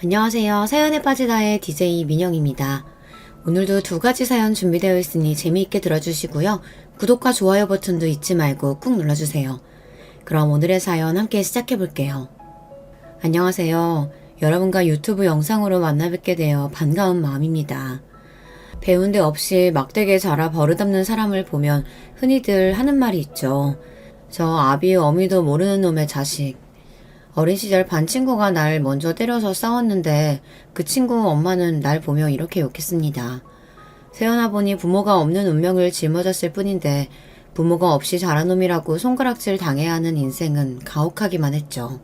안녕하세요. 사연에 빠지다의 DJ 민영입니다. 오늘도 두 가지 사연 준비되어 있으니 재미있게 들어주시고요. 구독과 좋아요 버튼도 잊지 말고 꾹 눌러주세요. 그럼 오늘의 사연 함께 시작해볼게요. 안녕하세요. 여러분과 유튜브 영상으로 만나 뵙게 되어 반가운 마음입니다. 배운 데 없이 막대기에 자라 버릇없는 사람을 보면 흔히들 하는 말이 있죠. 저 아비 어미도 모르는 놈의 자식. 어린 시절 반 친구가 날 먼저 때려서 싸웠는데 그 친구 엄마는 날 보며 이렇게 욕했습니다. 태어나 보니 부모가 없는 운명을 짊어졌을 뿐인데 부모가 없이 자란 놈이라고 손가락질 당해야 하는 인생은 가혹하기만 했죠.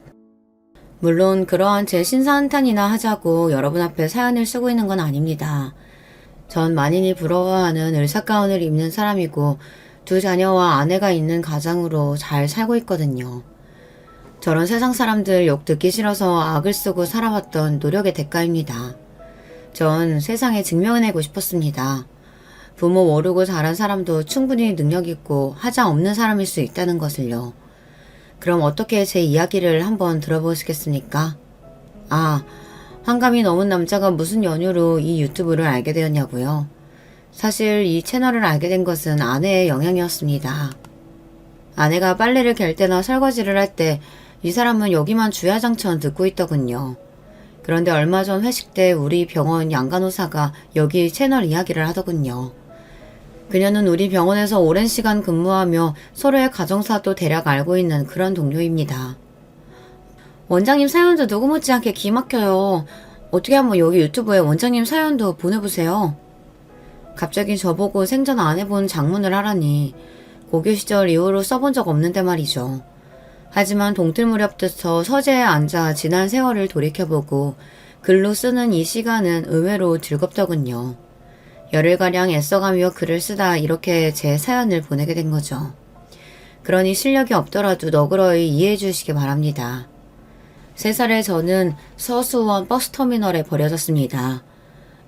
물론 그러한 제 신사한탄이나 하자고 여러분 앞에 사연을 쓰고 있는 건 아닙니다. 전 만인이 부러워하는 의사가운을 입는 사람이고 두 자녀와 아내가 있는 가장으로 잘 살고 있거든요. 저런 세상 사람들 욕 듣기 싫어서 악을 쓰고 살아왔던 노력의 대가입니다. 전 세상에 증명해내고 싶었습니다. 부모 모르고 자란 사람도 충분히 능력 있고 하자 없는 사람일 수 있다는 것을요. 그럼 어떻게 제 이야기를 한번 들어보시겠습니까? 환감이 넘은 남자가 무슨 연유로 이 유튜브를 알게 되었냐고요? 사실 이 채널을 알게 된 것은 아내의 영향이었습니다. 아내가 빨래를 갤 때나 설거지를 할 때 이 사람은 여기만 주야장천 듣고 있더군요. 그런데 얼마 전 회식 때 우리 병원 양간호사가 여기 채널 이야기를 하더군요. 그녀는 우리 병원에서 오랜 시간 근무하며 서로의 가정사도 대략 알고 있는 그런 동료입니다. 원장님 사연도 누구 못지않게 기막혀요. 어떻게 한번 여기 유튜브에 원장님 사연도 보내보세요. 갑자기 저보고 생전 안 해본 장문을 하라니 고교 시절 이후로 써본 적 없는데 말이죠. 하지만 동틀 무렵부터 서재에 앉아 지난 세월을 돌이켜보고 글로 쓰는 이 시간은 의외로 즐겁더군요. 열흘가량 애써가며 글을 쓰다 이렇게 제 사연을 보내게 된 거죠. 그러니 실력이 없더라도 너그러이 이해해 주시기 바랍니다. 3살의 저는 서수원 버스터미널에 버려졌습니다.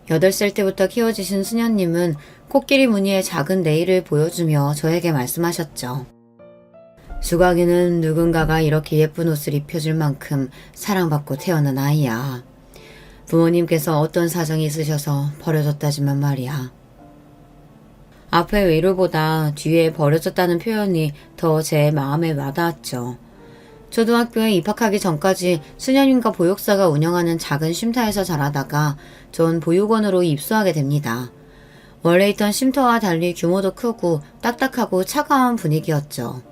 8살 때부터 키워지신 수녀님은 코끼리 무늬의 작은 네일을 보여주며 저에게 말씀하셨죠. 수각이는 누군가가 이렇게 예쁜 옷을 입혀줄 만큼 사랑받고 태어난 아이야. 부모님께서 어떤 사정이 있으셔서 버려졌다지만 말이야. 앞의 위로보다 뒤에 버려졌다는 표현이 더 제 마음에 와닿았죠. 초등학교에 입학하기 전까지 수녀님과 보육사가 운영하는 작은 쉼터에서 자라다가 전 보육원으로 입소하게 됩니다. 원래 있던 쉼터와 달리 규모도 크고 딱딱하고 차가운 분위기였죠.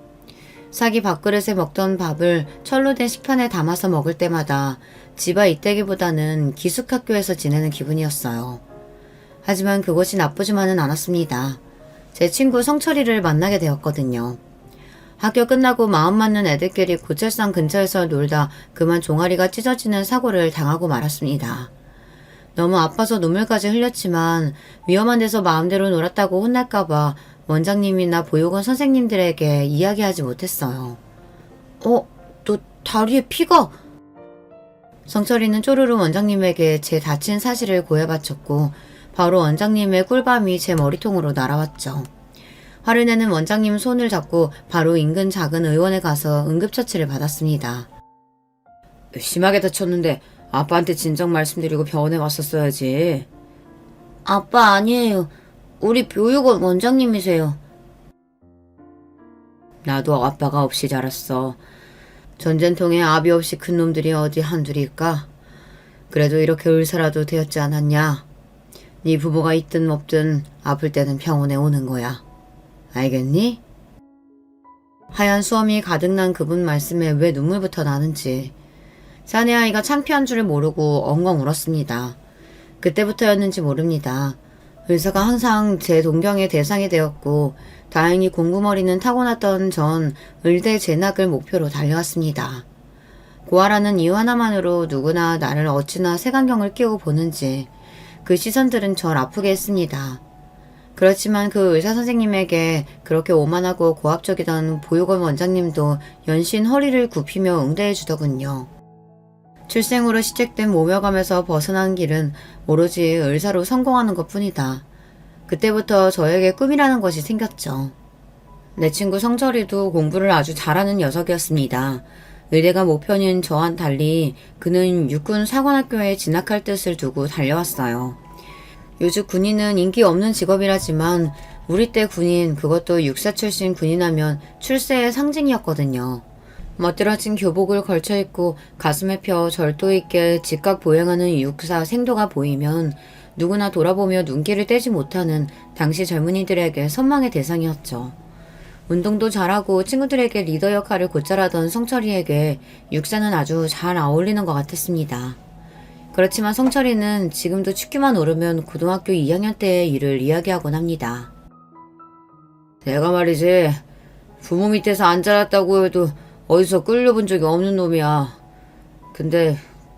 사기 밥그릇에 먹던 밥을 철로 된 식판에 담아서 먹을 때마다 집아 이때기보다는 기숙학교에서 지내는 기분이었어요. 하지만 그것이 나쁘지만은 않았습니다. 제 친구 성철이를 만나게 되었거든요. 학교 끝나고 마음 맞는 애들끼리 고철산 근처에서 놀다 그만 종아리가 찢어지는 사고를 당하고 말았습니다. 너무 아파서 눈물까지 흘렸지만 위험한 데서 마음대로 놀았다고 혼날까봐 원장님이나 보육원 선생님들에게 이야기하지 못했어요. 너 다리에 피가... 성철이는 쪼르르 원장님에게 제 다친 사실을 고해바쳤고 바로 원장님의 꿀밤이 제 머리통으로 날아왔죠. 화를 내는 원장님 손을 잡고 바로 인근 작은 의원에 가서 응급처치를 받았습니다. 심하게 다쳤는데 아빠한테 진작 말씀드리고 병원에 왔었어야지. 아빠 아니에요. 우리 보육원 원장님이세요. 나도 아빠가 없이 자랐어. 전쟁통에 아비 없이 큰 놈들이 어디 한둘일까? 그래도 이렇게 의사라도 되었지 않았냐? 네 부모가 있든 없든 아플 때는 병원에 오는 거야. 알겠니? 하얀 수염이 가득난 그분 말씀에 왜 눈물부터 나는지 사내 아이가 창피한 줄을 모르고 엉엉 울었습니다. 그때부터였는지 모릅니다. 의사가 항상 제 동경의 대상이 되었고 다행히 공부머리는 타고났던 전 의대 진학을 목표로 달려왔습니다. 고아라는 이유 하나만으로 누구나 나를 어찌나 색안경을 끼고 보는지 그 시선들은 절 아프게 했습니다. 그렇지만 그 의사 선생님에게 그렇게 오만하고 고압적이던 보육원 원장님도 연신 허리를 굽히며 응대해 주더군요. 출생으로 시작된 모멸감에서 벗어난 길은 오로지 의사로 성공하는 것뿐이다. 그때부터 저에게 꿈이라는 것이 생겼죠. 내 친구 성철이도 공부를 아주 잘하는 녀석이었습니다. 의대가 목표인 저와는 달리 그는 육군 사관학교에 진학할 뜻을 두고 달려왔어요. 요즘 군인은 인기 없는 직업이라지만 우리 때 군인, 그것도 육사 출신 군인하면 출세의 상징이었거든요. 멋들어진 교복을 걸쳐 입고 가슴에 펴 절도 있게 직각 보행하는 육사 생도가 보이면 누구나 돌아보며 눈길을 떼지 못하는 당시 젊은이들에게 선망의 대상이었죠. 운동도 잘하고 친구들에게 리더 역할을 곧잘하던 성철이에게 육사는 아주 잘 어울리는 것 같았습니다. 그렇지만 성철이는 지금도 축구만 오르면 고등학교 2학년 때의 일을 이야기하곤 합니다. 내가 말이지, 부모 밑에서 안 자랐다고 해도 어디서 끌려본 적이 없는 놈이야. 근데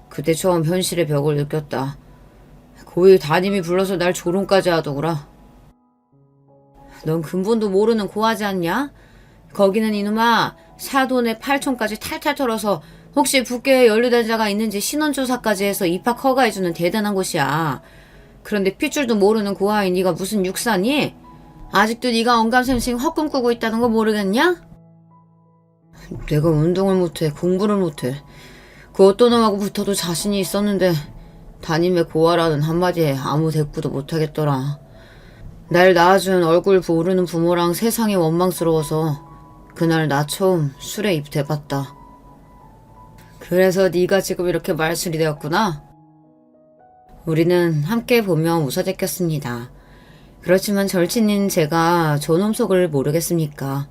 그때 처음 현실의 벽을 느꼈다. 고1 담임이 불러서 날 조롱까지 하더구라. 넌 근본도 모르는 고하지 않냐? 거기는 이놈아 사돈의 8촌까지 탈탈 털어서 혹시 북계에 연루된 자가 있는지 신원조사까지 해서 입학 허가해주는 대단한 곳이야. 그런데 핏줄도 모르는 고아인 네가 무슨 육사니? 아직도 네가 언감생심 헛꿈 꾸고 있다는 거 모르겠냐? 내가 운동을 못해, 공부를 못해. 그 어떤 놈하고 붙어도 자신이 있었는데 담임의 고아라는 한마디에 아무 대꾸도 못하겠더라. 날 낳아준 얼굴 모르는 부모랑 세상이 원망스러워서 그날 나 처음 술에 입 대봤다. 그래서 네가 지금 이렇게 말술이 되었구나? 우리는 함께 보며 웃어제꼈습니다. 그렇지만 절친인 제가 저놈 속을 모르겠습니까?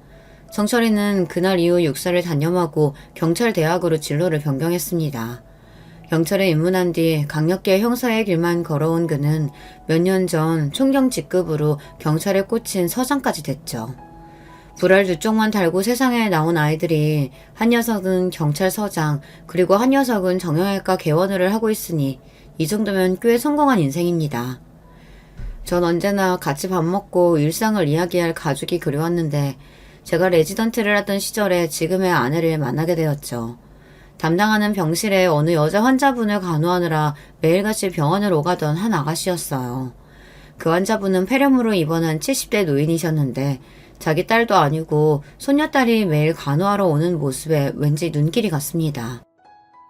성철이는 그날 이후 육사를 단념하고 경찰대학으로 진로를 변경했습니다. 경찰에 입문한 뒤 강력계 형사의 길만 걸어온 그는 몇 년 전 총경 직급으로 경찰에 꽂힌 서장까지 됐죠. 불알 두 쪽만 달고 세상에 나온 아이들이 한 녀석은 경찰서장, 그리고 한 녀석은 정형외과 개원을 하고 있으니 이 정도면 꽤 성공한 인생입니다. 전 언제나 같이 밥 먹고 일상을 이야기할 가족이 그리웠는데 제가 레지던트를 하던 시절에 지금의 아내를 만나게 되었죠. 담당하는 병실에 어느 여자 환자분을 간호하느라 매일같이 병원을 오가던 한 아가씨였어요. 그 환자분은 폐렴으로 입원한 70대 노인이셨는데 자기 딸도 아니고 손녀딸이 매일 간호하러 오는 모습에 왠지 눈길이 갔습니다.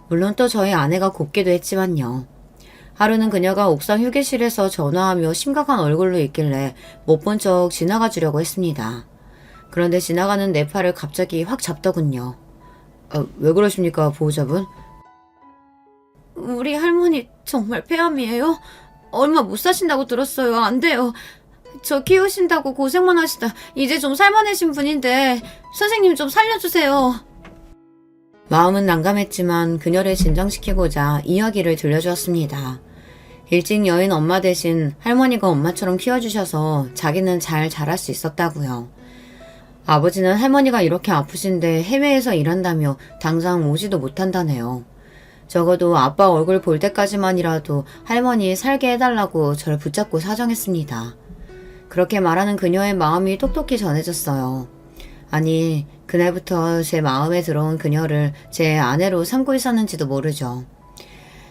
물론 또 저희 아내가 곱기도 했지만요. 하루는 그녀가 옥상 휴게실에서 전화하며 심각한 얼굴로 있길래 못 본 척 지나가 주려고 했습니다. 그런데 지나가는 내 팔을 갑자기 확 잡더군요. 왜 그러십니까, 보호자분? 우리 할머니 정말 폐암이에요? 얼마 못 사신다고 들었어요. 안 돼요. 저 키우신다고 고생만 하시다 이제 좀 살만해진 분인데 선생님 좀 살려주세요. 마음은 난감했지만 그녀를 진정시키고자 이야기를 들려주었습니다. 일찍 여인 엄마 대신 할머니가 엄마처럼 키워주셔서 자기는 잘 자랄 수 있었다고요. 아버지는 할머니가 이렇게 아프신데 해외에서 일한다며 당장 오지도 못한다네요. 적어도 아빠 얼굴 볼 때까지만이라도 할머니 살게 해달라고 절 붙잡고 사정했습니다. 그렇게 말하는 그녀의 마음이 똑똑히 전해졌어요. 아니, 그날부터 제 마음에 들어온 그녀를 제 아내로 삼고 있었는지도 모르죠.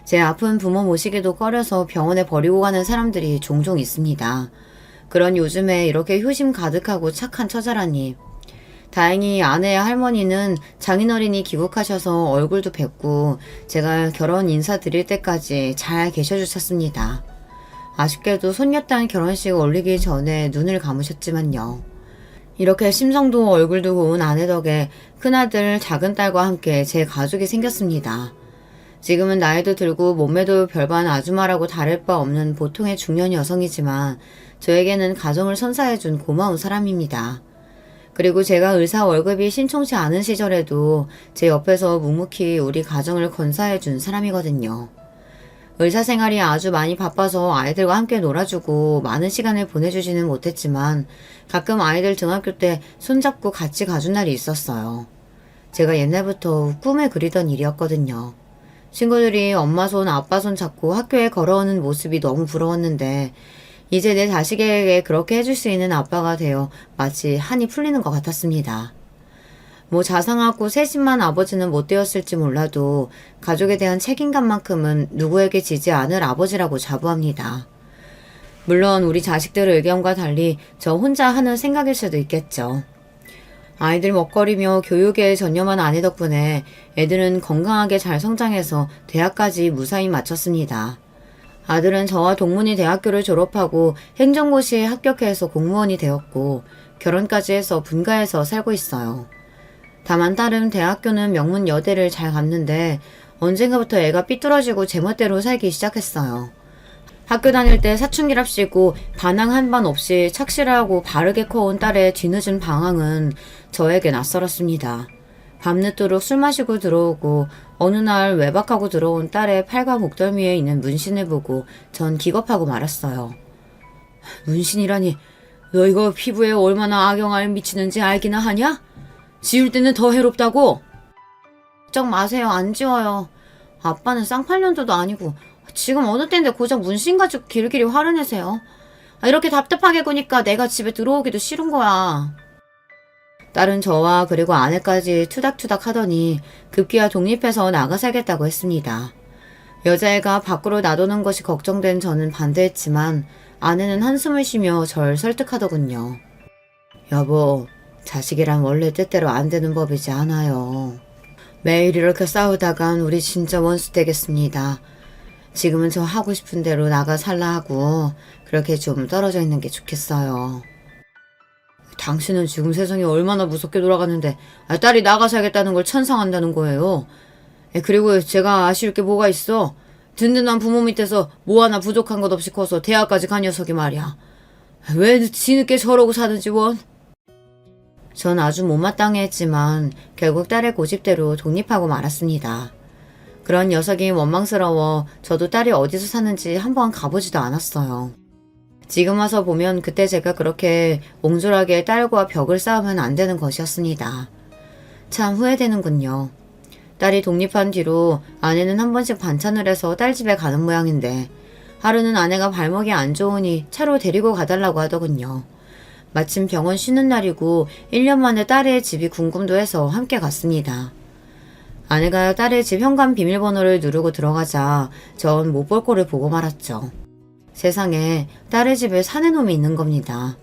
제 아픈 부모 모시기도 꺼려서 병원에 버리고 가는 사람들이 종종 있습니다. 그런 요즘에 이렇게 효심 가득하고 착한 처자라니. 다행히 아내의 할머니는 장인어른이 귀국하셔서 얼굴도 뵙고 제가 결혼 인사드릴 때까지 잘 계셔주셨습니다. 아쉽게도 손녀딸 결혼식 올리기 전에 눈을 감으셨지만요. 이렇게 심성도 얼굴도 고운 아내 덕에 큰아들 작은딸과 함께 제 가족이 생겼습니다. 지금은 나이도 들고 몸매도 별반 아주마라고 다를 바 없는 보통의 중년 여성이지만 저에게는 가정을 선사해준 고마운 사람입니다. 그리고 제가 의사 월급이 신청치 않은 시절에도 제 옆에서 묵묵히 우리 가정을 건사해준 사람이거든요. 의사 생활이 아주 많이 바빠서 아이들과 함께 놀아주고 많은 시간을 보내주지는 못했지만 가끔 아이들 등학교 때 손잡고 같이 가준 날이 있었어요. 제가 옛날부터 꿈에 그리던 일이었거든요. 친구들이 엄마 손, 아빠 손 잡고 학교에 걸어오는 모습이 너무 부러웠는데 이제 내 자식에게 그렇게 해줄 수 있는 아빠가 되어 마치 한이 풀리는 것 같았습니다. 뭐 자상하고 세심한 아버지는 못 되었을지 몰라도 가족에 대한 책임감만큼은 누구에게 지지 않을 아버지라고 자부합니다. 물론 우리 자식들의 의견과 달리 저 혼자 하는 생각일 수도 있겠죠. 아이들 먹거리며 교육에 전념한 아내 덕분에 애들은 건강하게 잘 성장해서 대학까지 무사히 마쳤습니다. 아들은 저와 동문이 대학교를 졸업하고 행정고시에 합격해서 공무원이 되었고 결혼까지 해서 분가해서 살고 있어요. 다만 딸은 대학교는 명문 여대를 잘 갔는데 언젠가부터 애가 삐뚤어지고 제멋대로 살기 시작했어요. 학교 다닐 때 사춘기랍시고 반항 한 번 없이 착실하고 바르게 커온 딸의 뒤늦은 방황은 저에게 낯설었습니다. 밤늦도록 술 마시고 들어오고 어느 날 외박하고 들어온 딸의 팔과 목덜미에 있는 문신을 보고 전 기겁하고 말았어요. 문신이라니, 너 이거 피부에 얼마나 악영향을 미치는지 알기나 하냐? 지울 때는 더 해롭다고? 걱정 마세요. 안 지워요. 아빠는 쌍팔년도도 아니고 지금 어느 때인데 고작 문신 가지고 길길이 화를 내세요. 이렇게 답답하게 구니까 내가 집에 들어오기도 싫은 거야. 딸은 저와 그리고 아내까지 투닥투닥 하더니 급기야 독립해서 나가 살겠다고 했습니다. 여자애가 밖으로 놔두는 것이 걱정된 저는 반대했지만 아내는 한숨을 쉬며 절 설득하더군요. 여보, 자식이란 원래 뜻대로 안 되는 법이지 않아요. 매일 이렇게 싸우다간 우리 진짜 원수 되겠습니다. 지금은 저 하고 싶은 대로 나가 살라 하고 그렇게 좀 떨어져 있는 게 좋겠어요. 당신은 지금 세상이 얼마나 무섭게 돌아가는데 딸이 나가 살겠다는 걸 찬성한다는 거예요. 그리고 제가 아쉬울 게 뭐가 있어. 든든한 부모 밑에서 뭐 하나 부족한 것 없이 커서 대학까지 간 녀석이 말이야. 왜 뒤늦게 저러고 사는지 원. 전 아주 못마땅해 했지만 결국 딸의 고집대로 독립하고 말았습니다. 그런 녀석이 원망스러워 저도 딸이 어디서 사는지 한번 가보지도 않았어요. 지금 와서 보면 그때 제가 그렇게 옹졸하게 딸과 벽을 쌓으면 안 되는 것이었습니다. 참 후회되는군요. 딸이 독립한 뒤로 아내는 한 번씩 반찬을 해서 딸 집에 가는 모양인데 하루는 아내가 발목이 안 좋으니 차로 데리고 가달라고 하더군요. 마침 병원 쉬는 날이고 1년 만에 딸의 집이 궁금도 해서 함께 갔습니다. 아내가 딸의 집 현관 비밀번호를 누르고 들어가자 전 못 볼 꼴을 보고 말았죠. 세상에 딸의 집에 사내놈이 있는 겁니다.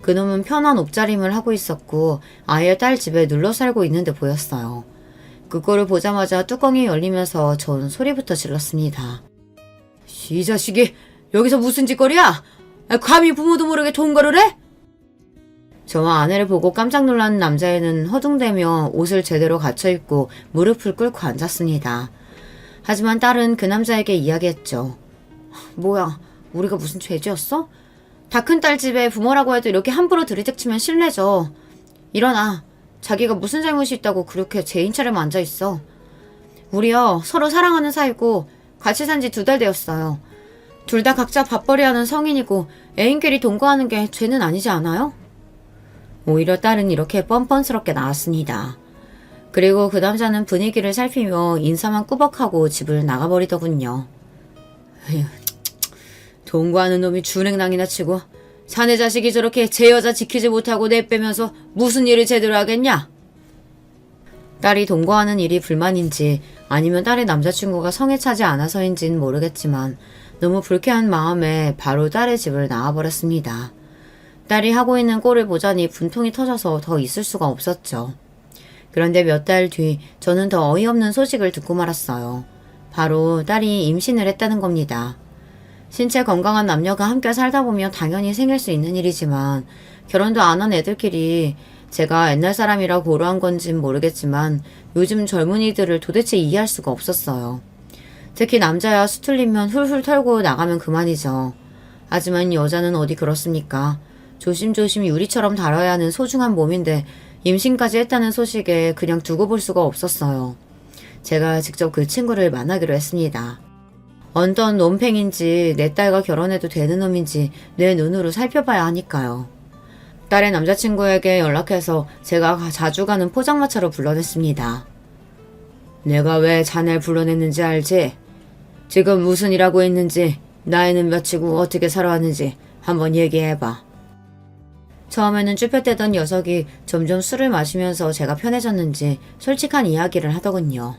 그놈은 편한 옷차림을 하고 있었고 아예 딸 집에 눌러 살고 있는데 보였어요. 그거를 보자마자 뚜껑이 열리면서 전 소리부터 질렀습니다. 이 자식이 여기서 무슨 짓거리야? 감히 부모도 모르게 동거를 해? 저와 아내를 보고 깜짝 놀란 남자애는 허둥대며 옷을 제대로 갖춰입고 무릎을 꿇고 앉았습니다. 하지만 딸은 그 남자에게 이야기했죠. 뭐야, 우리가 무슨 죄지었어? 다 큰 딸 집에 부모라고 해도 이렇게 함부로 들이닥치면 실례죠. 일어나. 자기가 무슨 잘못이 있다고 그렇게 제 인차를 앉아있어. 우리요, 서로 사랑하는 사이고 같이 산 지 2달 되었어요. 둘 다 각자 밥벌이하는 성인이고 애인끼리 동거하는 게 죄는 아니지 않아요? 오히려 딸은 이렇게 뻔뻔스럽게 나왔습니다. 그리고 그 남자는 분위기를 살피며 인사만 꾸벅하고 집을 나가버리더군요. 에휴, 동거하는 놈이 준행랑이나 치고 자네 자식이 저렇게 제 여자 지키지 못하고 내빼면서 무슨 일을 제대로 하겠냐? 딸이 동거하는 일이 불만인지 아니면 딸의 남자친구가 성에 차지 않아서인지는 모르겠지만 너무 불쾌한 마음에 바로 딸의 집을 나와버렸습니다. 딸이 하고 있는 꼴을 보자니 분통이 터져서 더 있을 수가 없었죠. 그런데 몇 달 뒤 저는 더 어이없는 소식을 듣고 말았어요. 바로 딸이 임신을 했다는 겁니다. 신체 건강한 남녀가 함께 살다 보면 당연히 생길 수 있는 일이지만 결혼도 안 한 애들끼리 제가 옛날 사람이라 고루한 건진 모르겠지만 요즘 젊은이들을 도대체 이해할 수가 없었어요. 특히 남자야 수틀리면 훌훌 털고 나가면 그만이죠. 하지만 여자는 어디 그렇습니까? 조심조심 유리처럼 다뤄야 하는 소중한 몸인데 임신까지 했다는 소식에 그냥 두고 볼 수가 없었어요. 제가 직접 그 친구를 만나기로 했습니다. 어떤 놈팽인지 내 딸과 결혼해도 되는 놈인지 내 눈으로 살펴봐야 하니까요. 딸의 남자친구에게 연락해서 제가 자주 가는 포장마차로 불러냈습니다. 내가 왜 자네를 불러냈는지 알지? 지금 무슨 일 하고 있는지, 나이는 몇이고 어떻게 살아왔는지 한번 얘기해봐. 처음에는 쭈뼛대던 녀석이 점점 술을 마시면서 제가 편해졌는지 솔직한 이야기를 하더군요.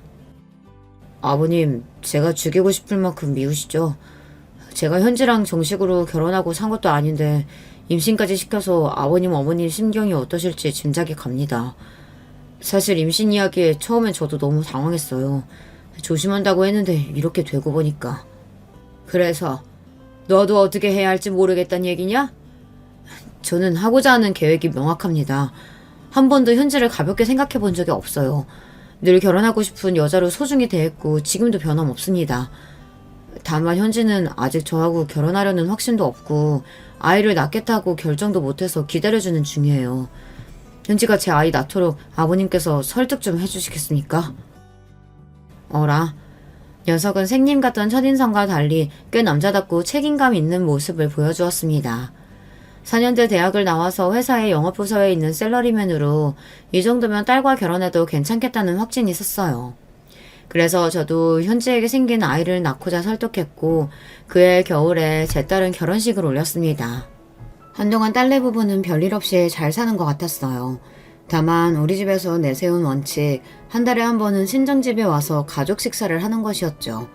아버님, 제가 죽이고 싶을 만큼 미우시죠? 제가 현지랑 정식으로 결혼하고 산 것도 아닌데 임신까지 시켜서 아버님 어머님 심경이 어떠실지 짐작이 갑니다. 사실 임신 이야기에 처음엔 저도 너무 당황했어요. 조심한다고 했는데 이렇게 되고 보니까. 그래서 너도 어떻게 해야 할지 모르겠단 얘기냐? 저는 하고자 하는 계획이 명확합니다. 한 번도 현지를 가볍게 생각해 본 적이 없어요. 늘 결혼하고 싶은 여자로 소중히 대했고 지금도 변함없습니다. 다만 현지는 아직 저하고 결혼하려는 확신도 없고 아이를 낳겠다고 결정도 못해서 기다려주는 중이에요. 현지가 제 아이 낳도록 아버님께서 설득 좀 해주시겠습니까? 어라. 녀석은 생님 같던 첫인상과 달리 꽤 남자답고 책임감 있는 모습을 보여주었습니다. 4년제 대학을 나와서 회사의 영업부서에 있는 샐러리맨으로 이 정도면 딸과 결혼해도 괜찮겠다는 확신이 있었어요. 그래서 저도 현지에게 생긴 아이를 낳고자 설득했고 그해 겨울에 제 딸은 결혼식을 올렸습니다. 한동안 딸네 부부는 별일 없이 잘 사는 것 같았어요. 다만 우리 집에서 내세운 원칙, 한 달에 한 번은 친정집에 와서 가족 식사를 하는 것이었죠.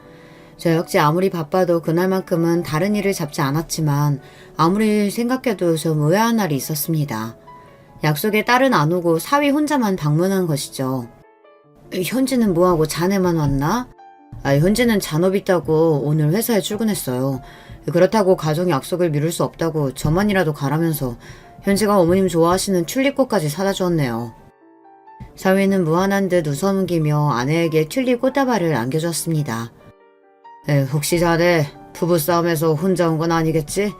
저 역시 아무리 바빠도 그날만큼은 다른 일을 잡지 않았지만 아무리 생각해도 좀 의아한 날이 있었습니다. 약속에 딸은 안 오고 사위 혼자만 방문한 것이죠. 현지는 뭐하고 자네만 왔나? 현지는 잔업 있다고 오늘 회사에 출근했어요. 그렇다고 가족 약속을 미룰 수 없다고 저만이라도 가라면서 현지가 어머님 좋아하시는 튤립꽃까지 사다 주었네요. 사위는 무한한 듯 웃어넘기며 아내에게 튤립 꽃다발을 안겨줬습니다. 혹시 자네 부부싸움에서 혼자 온 건 아니겠지?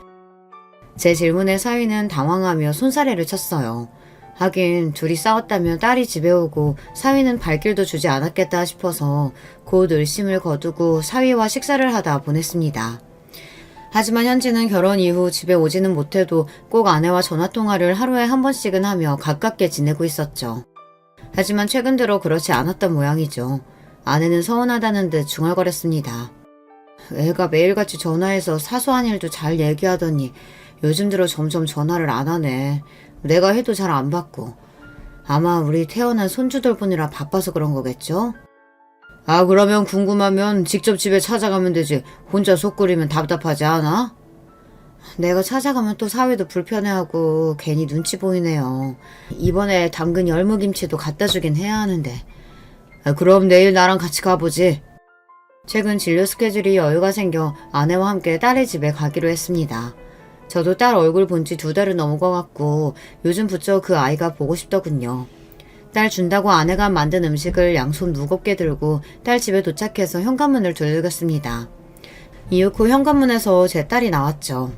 제 질문에 사위는 당황하며 손사래를 쳤어요. 하긴 둘이 싸웠다면 딸이 집에 오고 사위는 발길도 주지 않았겠다 싶어서 곧 의심을 거두고 사위와 식사를 하다 보냈습니다. 하지만 현지는 결혼 이후 집에 오지는 못해도 꼭 아내와 전화통화를 하루에 한 번씩은 하며 가깝게 지내고 있었죠. 하지만 최근 들어 그렇지 않았던 모양이죠. 아내는 서운하다는 듯 중얼거렸습니다. 애가 매일같이 전화해서 사소한 일도 잘 얘기하더니 요즘 들어 점점 전화를 안 하네. 내가 해도 잘 안 받고. 아마 우리 태어난 손주 돌보느라 바빠서 그런 거겠죠? 그러면 궁금하면 직접 집에 찾아가면 되지. 혼자 속 끓이면 답답하지 않아? 내가 찾아가면 또 사위도 불편해하고 괜히 눈치 보이네요. 이번에 담근 열무김치도 갖다 주긴 해야 하는데. 그럼 내일 나랑 같이 가보지. 최근 진료 스케줄이 여유가 생겨 아내와 함께 딸의 집에 가기로 했습니다. 저도 딸 얼굴 본 지 2달은 넘은 것 같고 요즘 부쩍 그 아이가 보고 싶더군요. 딸 준다고 아내가 만든 음식을 양손 무겁게 들고 딸 집에 도착해서 현관문을 두들겼습니다. 이윽고 현관문에서 제 딸이 나왔죠.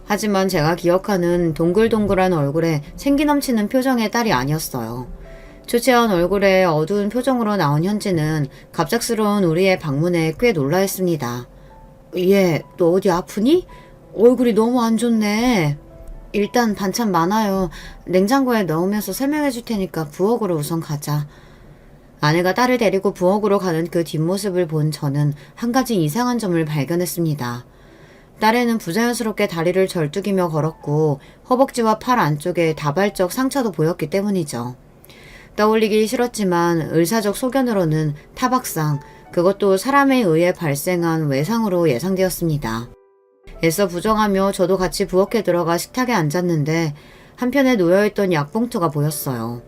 하지만 제가 기억하는 동글동글한 얼굴에 생기 넘치는 표정의 딸이 아니었어요. 초췌한 얼굴에 어두운 표정으로 나온 현지는 갑작스러운 우리의 방문에 꽤 놀라했습니다. 얘, 너 어디 아프니? 얼굴이 너무 안 좋네. 일단 반찬 많아요. 냉장고에 넣으면서 설명해 줄 테니까 부엌으로 우선 가자. 아내가 딸을 데리고 부엌으로 가는 그 뒷모습을 본 저는 한 가지 이상한 점을 발견했습니다. 딸애는 부자연스럽게 다리를 절뚝이며 걸었고 허벅지와 팔 안쪽에 다발적 상처도 보였기 때문이죠. 떠올리기 싫었지만 의사적 소견으로는 타박상, 그것도 사람에 의해 발생한 외상으로 예상되었습니다. 애써 부정하며 저도 같이 부엌에 들어가 식탁에 앉았는데 한편에 놓여있던 약봉투가 보였어요.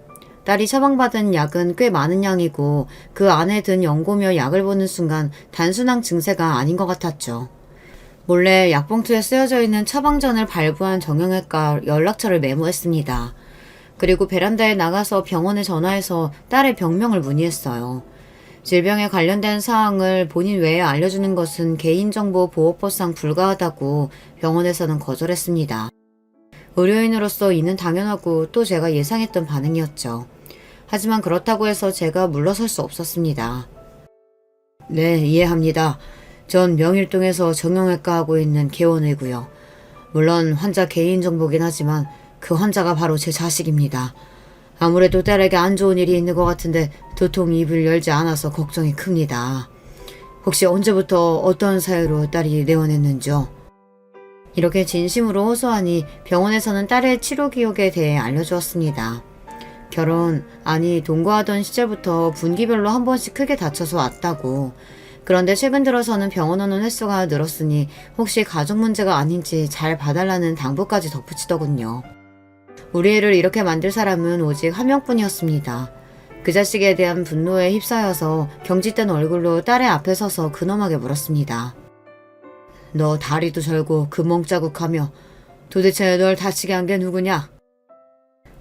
딸이 처방받은 약은 꽤 많은 양이고 그 안에 든 연고며 약을 보는 순간 단순한 증세가 아닌 것 같았죠. 몰래 약봉투에 쓰여져 있는 처방전을 발부한 정형외과 연락처를 메모했습니다. 그리고 베란다에 나가서 병원에 전화해서 딸의 병명을 문의했어요. 질병에 관련된 사항을 본인 외에 알려주는 것은 개인정보보호법상 불가하다고 병원에서는 거절했습니다. 의료인으로서 이는 당연하고 또 제가 예상했던 반응이었죠. 하지만 그렇다고 해서 제가 물러설 수 없었습니다. 네, 이해합니다. 전 명일동에서 정형외과 하고 있는 개원이고요. 물론 환자 개인정보긴 하지만 그 환자가 바로 제 자식입니다. 아무래도 딸에게 안 좋은 일이 있는 것 같은데 도통 입을 열지 않아서 걱정이 큽니다. 혹시 언제부터 어떤 사유로 딸이 내원했는지요? 이렇게 진심으로 호소하니 병원에서는 딸의 치료 기록에 대해 알려주었습니다. 동거하던 시절부터 분기별로 한 번씩 크게 다쳐서 왔다고, 그런데 최근 들어서는 병원 오는 횟수가 늘었으니 혹시 가족 문제가 아닌지 잘 봐달라는 당부까지 덧붙이더군요. 우리 애를 이렇게 만들 사람은 오직 한 명뿐이었습니다. 그 자식에 대한 분노에 휩싸여서 경직된 얼굴로 딸의 앞에 서서 근엄하게 물었습니다. 너 다리도 절고 금멍자국하며 도대체 널 다치게 한 게 누구냐?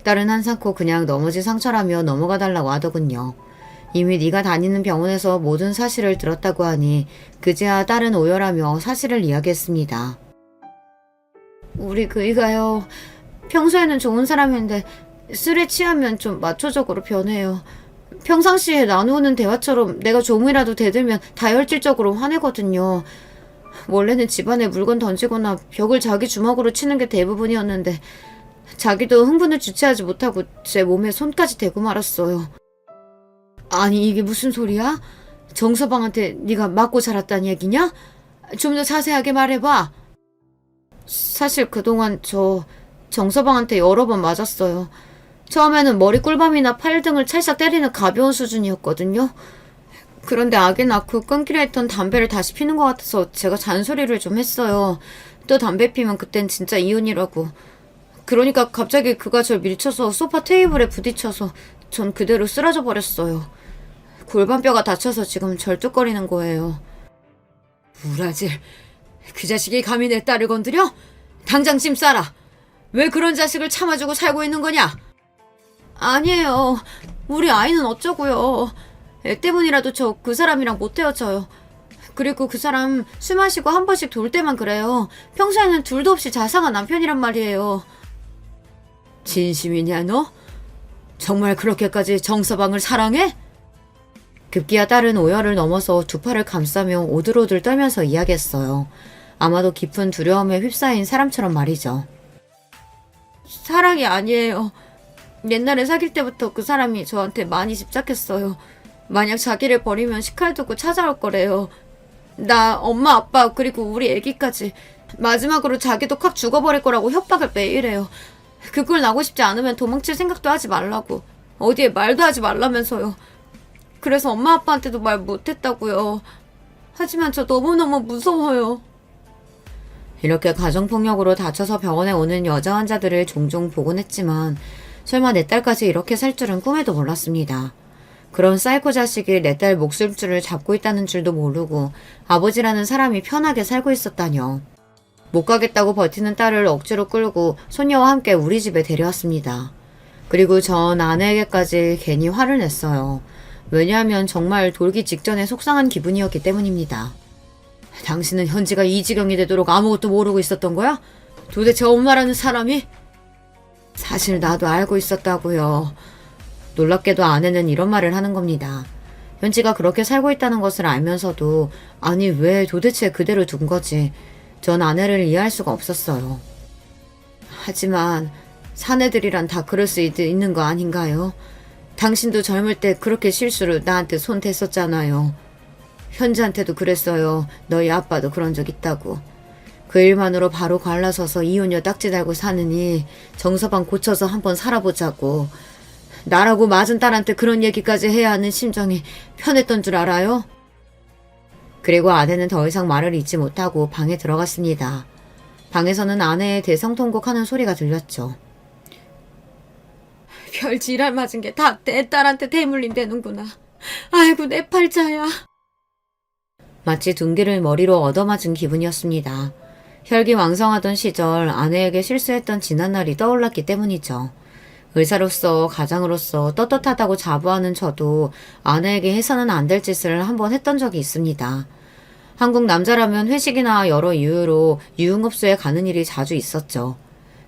딸은 한사코 그냥 넘어진 상처라며 넘어가 달라고 하더군요. 이미 네가 다니는 병원에서 모든 사실을 들었다고 하니 그제야 딸은 오열하며 사실을 이야기했습니다. 우리 그이가요. 평소에는 좋은 사람인데 술에 취하면 좀 마초적으로 변해요. 평상시에 나누는 대화처럼 내가 조금이라도 대들면 다혈질적으로 화내거든요. 원래는 집안에 물건 던지거나 벽을 자기 주먹으로 치는 게 대부분이었는데 자기도 흥분을 주체하지 못하고 제 몸에 손까지 대고 말았어요. 아니 이게 무슨 소리야? 정서방한테 네가 맞고 자랐다는 얘기냐? 좀 더 자세하게 말해봐. 사실 그동안 저 정서방한테 여러 번 맞았어요. 처음에는 머리 꿀밤이나 팔 등을 찰싹 때리는 가벼운 수준이었거든요. 그런데 아기 낳고 끊기로 했던 담배를 다시 피는 것 같아서 제가 잔소리를 좀 했어요. 또 담배 피면 그땐 진짜 이혼이라고. 그러니까 갑자기 그가 절 밀쳐서 소파 테이블에 부딪혀서 전 그대로 쓰러져 버렸어요. 골반뼈가 다쳐서 지금 절뚝거리는 거예요. 우라질, 그 자식이 감히 내 딸을 건드려? 당장 짐 싸라. 왜 그런 자식을 참아주고 살고 있는 거냐? 아니에요. 우리 아이는 어쩌고요. 애 때문이라도 저 그 사람이랑 못 헤어져요. 그리고 그 사람 술 마시고 한 번씩 돌 때만 그래요. 평소에는 둘도 없이 자상한 남편이란 말이에요. 진심이냐 너? 정말 그렇게까지 정서방을 사랑해? 급기야 딸은 오열을 넘어서 두 팔을 감싸며 오들오들 떨면서 이야기했어요. 아마도 깊은 두려움에 휩싸인 사람처럼 말이죠. 사랑이 아니에요. 옛날에 사귈 때부터 그 사람이 저한테 많이 집착했어요. 만약 자기를 버리면 식칼 두고 찾아올 거래요. 나, 엄마, 아빠 그리고 우리 애기까지. 마지막으로 자기도 콱 죽어버릴 거라고 협박을 매일 해요. 그걸 나고 싶지 않으면 도망칠 생각도 하지 말라고. 어디에 말도 하지 말라면서요. 그래서 엄마 아빠한테도 말 못했다고요. 하지만 저 너무너무 무서워요. 이렇게 가정폭력으로 다쳐서 병원에 오는 여자 환자들을 종종 보곤 했지만 설마 내 딸까지 이렇게 살 줄은 꿈에도 몰랐습니다. 그런 사이코 자식이 내 딸 목숨줄을 잡고 있다는 줄도 모르고 아버지라는 사람이 편하게 살고 있었다뇨. 못 가겠다고 버티는 딸을 억지로 끌고 손녀와 함께 우리 집에 데려왔습니다. 그리고 전 아내에게까지 괜히 화를 냈어요. 왜냐하면 정말 돌기 직전에 속상한 기분이었기 때문입니다. 당신은 현지가 이 지경이 되도록 아무것도 모르고 있었던 거야? 도대체 엄마라는 사람이? 사실 나도 알고 있었다고요. 놀랍게도 아내는 이런 말을 하는 겁니다. 현지가 그렇게 살고 있다는 것을 알면서도 아니 왜 도대체 그대로 둔 거지. 전 아내를 이해할 수가 없었어요. 하지만 사내들이란 다 그럴 수 있는 거 아닌가요? 당신도 젊을 때 그렇게 실수로 나한테 손 댔었잖아요. 현지한테도 그랬어요. 너희 아빠도 그런 적 있다고. 그 일만으로 바로 갈라서서 이혼녀 딱지 달고 사느니 정서방 고쳐서 한번 살아보자고. 나라고 맞은 딸한테 그런 얘기까지 해야 하는 심정이 편했던 줄 알아요? 그리고 아내는 더 이상 말을 잇지 못하고 방에 들어갔습니다. 방에서는 아내의 대성통곡하는 소리가 들렸죠. 별 지랄 맞은 게 다 내 딸한테 대물림되는구나. 아이고 내 팔자야. 마치 둔기를 머리로 얻어맞은 기분이었습니다. 혈기왕성하던 시절 아내에게 실수했던 지난날이 떠올랐기 때문이죠. 의사로서 가장으로서 떳떳하다고 자부하는 저도 아내에게 해서는 안 될 짓을 한번 했던 적이 있습니다. 한국 남자라면 회식이나 여러 이유로 유흥업소에 가는 일이 자주 있었죠.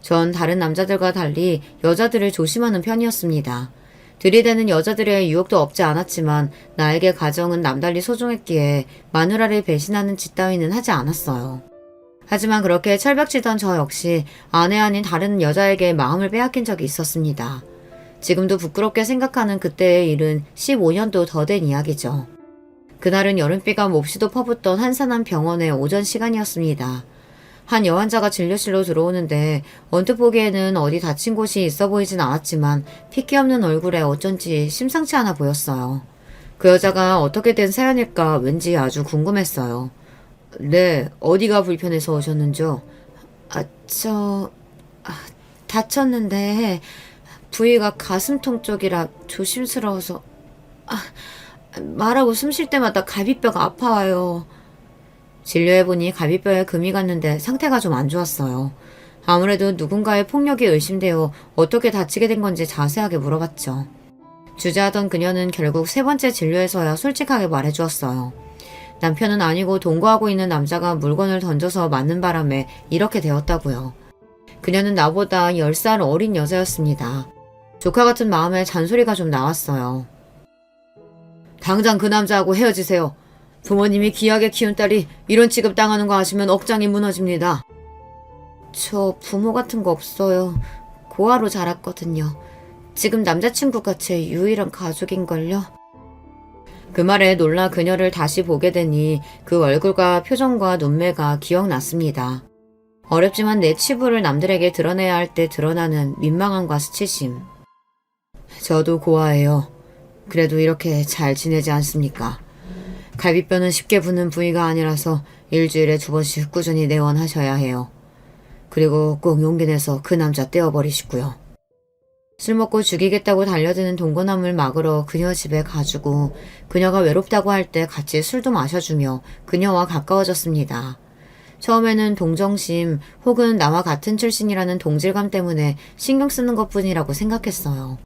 전 다른 남자들과 달리 여자들을 조심하는 편이었습니다. 들이대는 여자들의 유혹도 없지 않았지만 나에게 가정은 남달리 소중했기에 마누라를 배신하는 짓 따위는 하지 않았어요. 하지만 그렇게 철벽치던 저 역시 아내 아닌 다른 여자에게 마음을 빼앗긴 적이 있었습니다. 지금도 부끄럽게 생각하는 그때의 일은 15년도 더 된 이야기죠. 그날은 여름비가 몹시도 퍼붓던 한산한 병원의 오전 시간이었습니다. 한 여환자가 진료실로 들어오는데 언뜻 보기에는 어디 다친 곳이 있어 보이진 않았지만 핏기 없는 얼굴에 어쩐지 심상치 않아 보였어요. 그 여자가 어떻게 된 사연일까 왠지 아주 궁금했어요. 네, 어디가 불편해서 오셨는지요? 아, 아, 다쳤는데 부위가 가슴통 쪽이라 조심스러워서 말하고 숨 쉴 때마다 갈비뼈가 아파와요. 진료해보니 갈비뼈에 금이 갔는데 상태가 좀 안 좋았어요. 아무래도 누군가의 폭력이 의심되어 어떻게 다치게 된 건지 자세하게 물어봤죠. 주저하던 그녀는 결국 세 번째 진료에서야 솔직하게 말해주었어요. 남편은 아니고 동거하고 있는 남자가 물건을 던져서 맞는 바람에 이렇게 되었다고요. 그녀는 나보다 10살 어린 여자였습니다. 조카 같은 마음에 잔소리가 좀 나왔어요. 당장 그 남자하고 헤어지세요. 부모님이 귀하게 키운 딸이 이런 취급 당하는 거 아시면 억장이 무너집니다. 저 부모 같은 거 없어요. 고아로 자랐거든요. 지금 남자친구가 제 유일한 가족인걸요. 그 말에 놀라 그녀를 다시 보게 되니 그 얼굴과 표정과 눈매가 기억났습니다. 어렵지만 내 치부를 남들에게 드러내야 할 때 드러나는 민망함과 수치심. 저도 고아예요. 그래도 이렇게 잘 지내지 않습니까? 갈비뼈는 쉽게 부는 부위가 아니라서 일주일에 2번씩 꾸준히 내원하셔야 해요. 그리고 꼭 용기 내서 그 남자 떼어버리시고요. 술 먹고 죽이겠다고 달려드는 동거남을 막으러 그녀 집에 가주고 그녀가 외롭다고 할 때 같이 술도 마셔주며 그녀와 가까워졌습니다. 처음에는 동정심 혹은 나와 같은 출신이라는 동질감 때문에 신경 쓰는 것뿐이라고 생각했어요.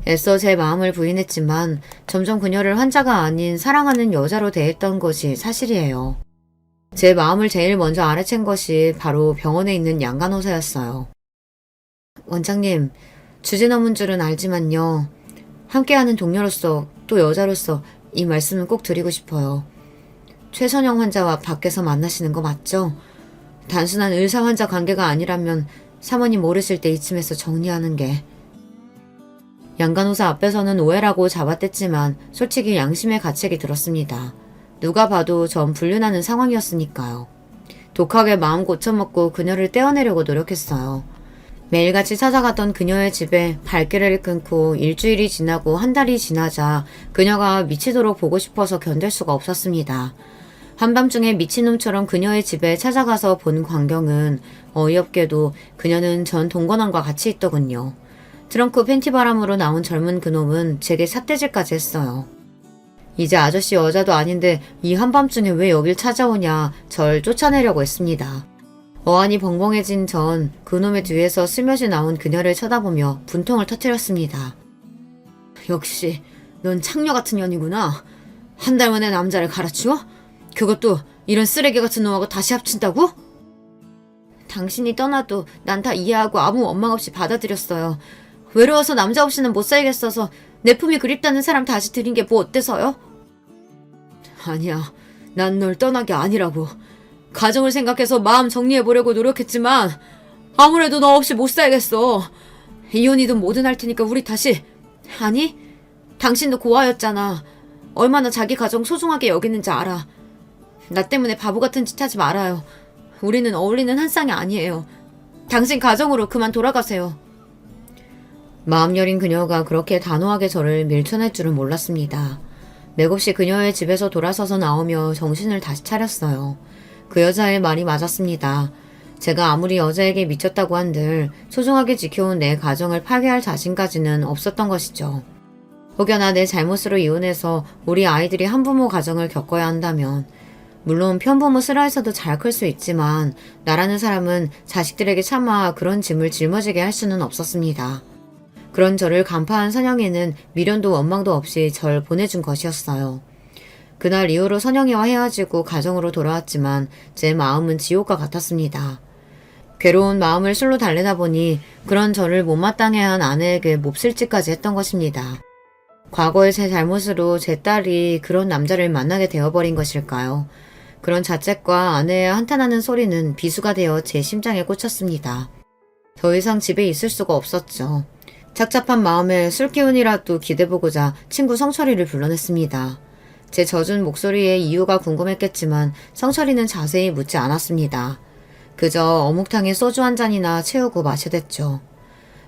애써 제 마음을 부인했지만 점점 그녀를 환자가 아닌 사랑하는 여자로 대했던 것이 사실이에요. 제 마음을 제일 먼저 알아챈 것이 바로 병원에 있는 양간호사였어요. 원장님, 주제 넘은 줄은 알지만요. 함께하는 동료로서 또 여자로서 이 말씀은 꼭 드리고 싶어요. 최선영 환자와 밖에서 만나시는 거 맞죠? 단순한 의사-환자 관계가 아니라면 사모님 모르실 때 이쯤에서 정리하는 게. 양간호사 앞에서는 오해라고 잡아댔지만 솔직히 양심의 가책이 들었습니다. 누가 봐도 전 불륜하는 상황이었으니까요. 독하게 마음 고쳐먹고 그녀를 떼어내려고 노력했어요. 매일같이 찾아갔던 그녀의 집에 발길을 끊고 일주일이 지나고 한 달이 지나자 그녀가 미치도록 보고 싶어서 견딜 수가 없었습니다. 한밤중에 미친놈처럼 그녀의 집에 찾아가서 본 광경은 어이없게도 그녀는 전 동거남과 같이 있더군요. 트렁크 팬티바람으로 나온 젊은 그놈은 제게 삿대질까지 했어요. 이제 아저씨 여자도 아닌데 이 한밤중에 왜 여길 찾아오냐 절 쫓아내려고 했습니다. 어안이 벙벙해진 전 그놈의 뒤에서 스며시 나온 그녀를 쳐다보며 분통을 터뜨렸습니다. 역시 넌 창녀 같은 년이구나. 한 달 만에 남자를 갈아치워? 그것도 이런 쓰레기 같은 놈하고 다시 합친다고? 당신이 떠나도 난 다 이해하고 아무 원망 없이 받아들였어요. 외로워서 남자 없이는 못 살겠어서 내 품이 그립다는 사람 다시 들인 게 뭐 어때서요? 아니야, 난 널 떠난 게 아니라고. 가정을 생각해서 마음 정리해보려고 노력했지만 아무래도 너 없이 못 살겠어. 이혼이든 뭐든 할 테니까 우리 다시. 아니, 당신도 고아였잖아. 얼마나 자기 가정 소중하게 여기는지 알아. 나 때문에 바보 같은 짓 하지 말아요. 우리는 어울리는 한 쌍이 아니에요. 당신 가정으로 그만 돌아가세요. 마음 여린 그녀가 그렇게 단호하게 저를 밀쳐낼 줄은 몰랐습니다. 맥없이 그녀의 집에서 돌아서서 나오며 정신을 다시 차렸어요. 그 여자의 말이 맞았습니다. 제가 아무리 여자에게 미쳤다고 한들 소중하게 지켜온 내 가정을 파괴할 자신까지는 없었던 것이죠. 혹여나 내 잘못으로 이혼해서 우리 아이들이 한부모 가정을 겪어야 한다면 물론 편부모 슬하에서도 잘 클 수 있지만 나라는 사람은 자식들에게 차마 그런 짐을 짊어지게 할 수는 없었습니다. 그런 저를 간파한 선영이는 미련도 원망도 없이 절 보내준 것이었어요. 그날 이후로 선영이와 헤어지고 가정으로 돌아왔지만 제 마음은 지옥과 같았습니다. 괴로운 마음을 술로 달래다 보니 그런 저를 못마땅해 한 아내에게 몹쓸짓까지 했던 것입니다. 과거의 제 잘못으로 제 딸이 그런 남자를 만나게 되어버린 것일까요? 그런 자책과 아내의 한탄하는 소리는 비수가 되어 제 심장에 꽂혔습니다. 더 이상 집에 있을 수가 없었죠. 착잡한 마음에 술 기운이라도 기대보고자 친구 성철이를 불러냈습니다. 제 젖은 목소리에 이유가 궁금했겠지만 성철이는 자세히 묻지 않았습니다. 그저 어묵탕에 소주 한 잔이나 채우고 마셔댔죠.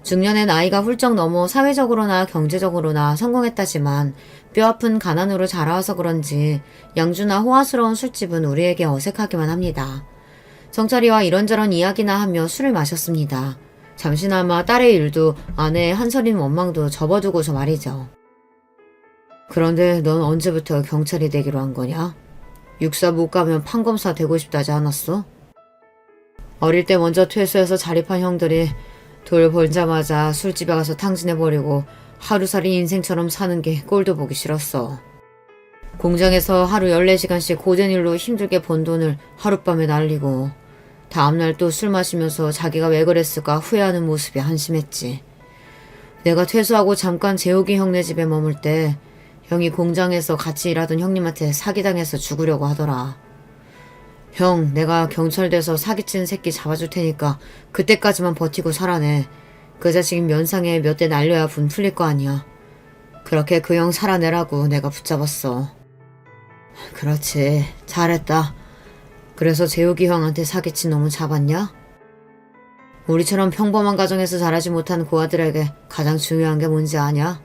중년의 나이가 훌쩍 넘어 사회적으로나 경제적으로나 성공했다지만 뼈아픈 가난으로 자라와서 그런지 양주나 호화스러운 술집은 우리에게 어색하기만 합니다. 성철이와 이런저런 이야기나 하며 술을 마셨습니다. 잠시나마 딸의 일도 아내의 한서린 원망도 접어두고서 말이죠. 그런데 넌 언제부터 경찰이 되기로 한 거냐? 육사 못 가면 판검사 되고 싶다지 않았어? 어릴 때 먼저 퇴소해서 자립한 형들이 돌 벌자마자 술집에 가서 탕진해버리고 하루살이 인생처럼 사는 게 꼴도 보기 싫었어. 공장에서 하루 14시간씩 고된 일로 힘들게 번 돈을 하룻밤에 날리고 다음날 또 술 마시면서 자기가 왜 그랬을까 후회하는 모습이 한심했지. 내가 퇴소하고 잠깐 재욱이 형네 집에 머물 때 형이 공장에서 같이 일하던 형님한테 사기당해서 죽으려고 하더라. 형, 내가 경찰 돼서 사기친 새끼 잡아줄 테니까 그때까지만 버티고 살아내. 그 자식 면상에 몇 대 날려야 분 풀릴 거 아니야. 그렇게 그 형 살아내라고 내가 붙잡았어. 그렇지, 잘했다. 그래서 재욱이 형한테 사기친 놈은 잡았냐? 우리처럼 평범한 가정에서 자라지 못한 그 아들에게 가장 중요한 게 뭔지 아냐?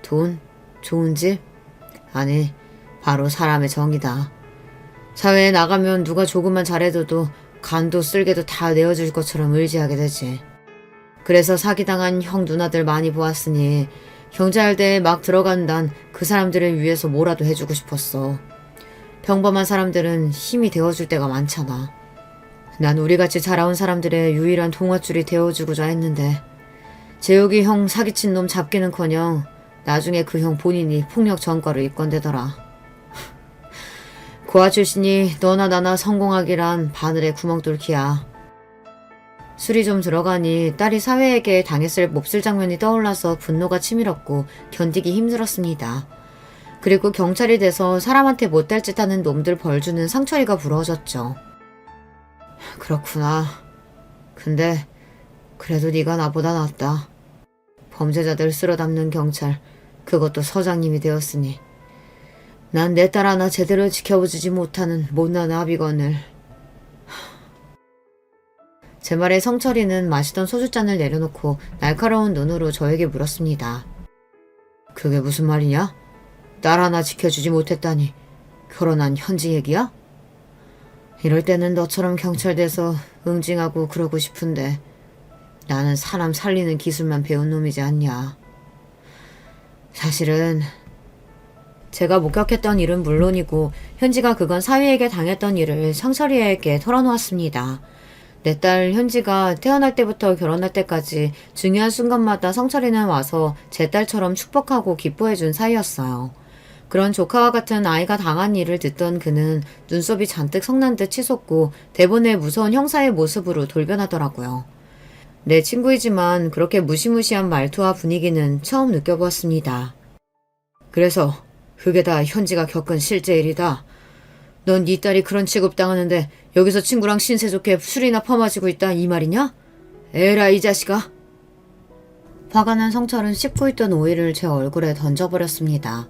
돈? 좋은 집? 아니, 바로 사람의 정이다. 사회에 나가면 누가 조금만 잘해줘도 간도 쓸개도 다 내어줄 것처럼 의지하게 되지. 그래서 사기당한 형 누나들 많이 보았으니 경찰대에 막 들어간 난 그 사람들을 위해서 뭐라도 해주고 싶었어. 평범한 사람들은 힘이 되어줄 때가 많잖아. 난 우리같이 자라온 사람들의 유일한 동화줄이 되어주고자 했는데 재욱이 형 사기친 놈 잡기는커녕 나중에 그 형 본인이 폭력 전과로 입건되더라. 고아 출신이 너나 나나 성공하기란 바늘에 구멍 뚫기야. 술이 좀 들어가니 딸이 사회에게 당했을 몹쓸 장면이 떠올라서 분노가 치밀었고 견디기 힘들었습니다. 그리고 경찰이 돼서 사람한테 못될 짓 하는 놈들 벌주는 상철이가 부러워졌죠. 그렇구나. 근데 그래도 네가 나보다 낫다. 범죄자들 쓸어담는 경찰, 그것도 서장님이 되었으니 난 내 딸 하나 제대로 지켜보지 못하는 못난 아비건을. 제 말에 성철이는 마시던 소주잔을 내려놓고 날카로운 눈으로 저에게 물었습니다. 그게 무슨 말이냐? 딸 하나 지켜주지 못했다니 결혼한 현지 얘기야? 이럴 때는 너처럼 경찰 돼서 응징하고 그러고 싶은데 나는 사람 살리는 기술만 배운 놈이지 않냐. 사실은 제가 목격했던 일은 물론이고 현지가 그건 사위에게 당했던 일을 성철이에게 털어놓았습니다. 내 딸 현지가 태어날 때부터 결혼할 때까지 중요한 순간마다 성철이는 와서 제 딸처럼 축복하고 기뻐해준 사이였어요. 그런 조카와 같은 아이가 당한 일을 듣던 그는 눈썹이 잔뜩 성난 듯 치솟고 대본의 무서운 형사의 모습으로 돌변하더라고요. 내 친구이지만 그렇게 무시무시한 말투와 분위기는 처음 느껴보았습니다. 그래서 그게 다 현지가 겪은 실제 일이다. 넌 네 딸이 그런 취급당하는데 여기서 친구랑 신세 좋게 술이나 퍼마시고 있다 이 말이냐? 에라 이 자식아. 화가 난 성철은 씹고 있던 오이를 제 얼굴에 던져버렸습니다.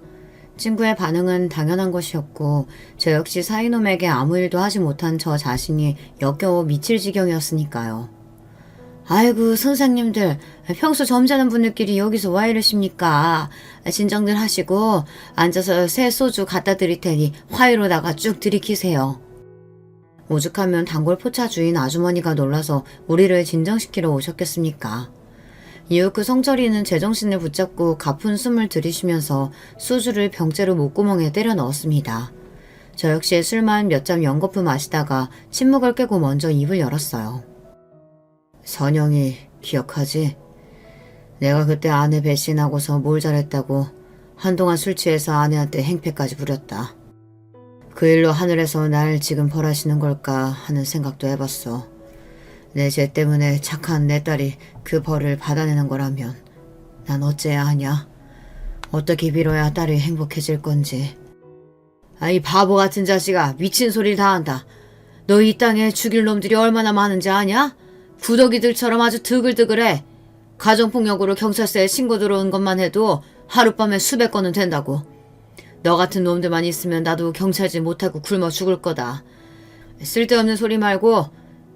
친구의 반응은 당연한 것이었고 저 역시 사이놈에게 아무 일도 하지 못한 저 자신이 역겨워 미칠 지경이었으니까요. 아이고 선생님들, 평소 점잖은 분들끼리 여기서 와 이러십니까? 진정들 하시고 앉아서 새 소주 갖다 드릴 테니 화이로다가 쭉 들이키세요. 오죽하면 단골 포차 주인 아주머니가 놀라서 우리를 진정시키러 오셨겠습니까? 이후 그 성철이는 제정신을 붙잡고 가쁜 숨을 들이쉬면서 소주를 병째로 목구멍에 때려 넣었습니다. 저 역시 술만 몇 잔 연거푸 마시다가 침묵을 깨고 먼저 입을 열었어요. 선영이 기억하지? 내가 그때 아내 배신하고서 뭘 잘했다고 한동안 술 취해서 아내한테 행패까지 부렸다. 그 일로 하늘에서 날 지금 벌하시는 걸까 하는 생각도 해봤어. 내 죄 때문에 착한 내 딸이 그 벌을 받아내는 거라면 난 어째야 하냐? 어떻게 빌어야 딸이 행복해질 건지. 아이 바보 같은 자식아, 미친 소리를 다 한다. 너 이 땅에 죽일 놈들이 얼마나 많은지 아냐? 구더기들처럼 아주 드글드글해. 가정폭력으로 경찰서에 신고 들어온 것만 해도 하룻밤에 수백 건은 된다고. 너 같은 놈들만 있으면 나도 경찰질 못하고 굶어 죽을 거다. 쓸데없는 소리 말고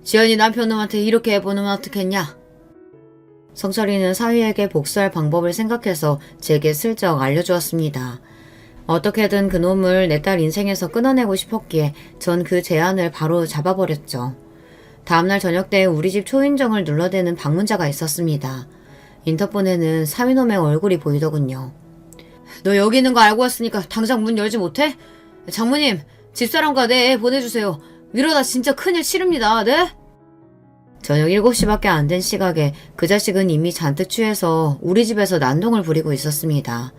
지연이 남편 놈한테 이렇게 해보면 어떻겠냐? 성철이는 사위에게 복수할 방법을 생각해서 제게 슬쩍 알려주었습니다. 어떻게든 그놈을 내 딸 인생에서 끊어내고 싶었기에 전 그 제안을 바로 잡아버렸죠. 다음날 저녁 때 우리 집 초인종을 눌러대는 방문자가 있었습니다. 인터폰에는 사위놈의 얼굴이 보이더군요. 너 여기 있는 거 알고 왔으니까 당장 문 열지 못해? 장모님, 집사람과 내 애 보내주세요. 이러다 진짜 큰일 치릅니다. 네? 저녁 7시밖에 안 된 시각에 그 자식은 이미 잔뜩 취해서 우리 집에서 난동을 부리고 있었습니다.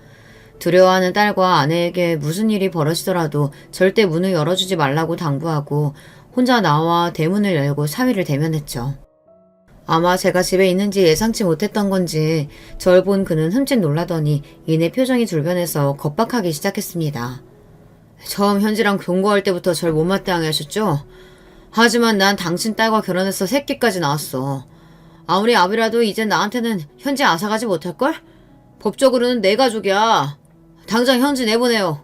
두려워하는 딸과 아내에게 무슨 일이 벌어지더라도 절대 문을 열어주지 말라고 당부하고 혼자 나와 대문을 열고 사위를 대면했죠. 아마 제가 집에 있는지 예상치 못했던 건지 절 본 그는 흠칫 놀라더니 이내 표정이 둘변해서 겁박하기 시작했습니다. 처음 현지랑 동거할 때부터 절 못마땅해 하셨죠? 하지만 난 당신 딸과 결혼해서 새끼까지 낳았어. 아무리 아비라도 이젠 나한테는 현지 앗아가지 못할걸? 법적으로는 내 가족이야. 당장 현지 내보내요.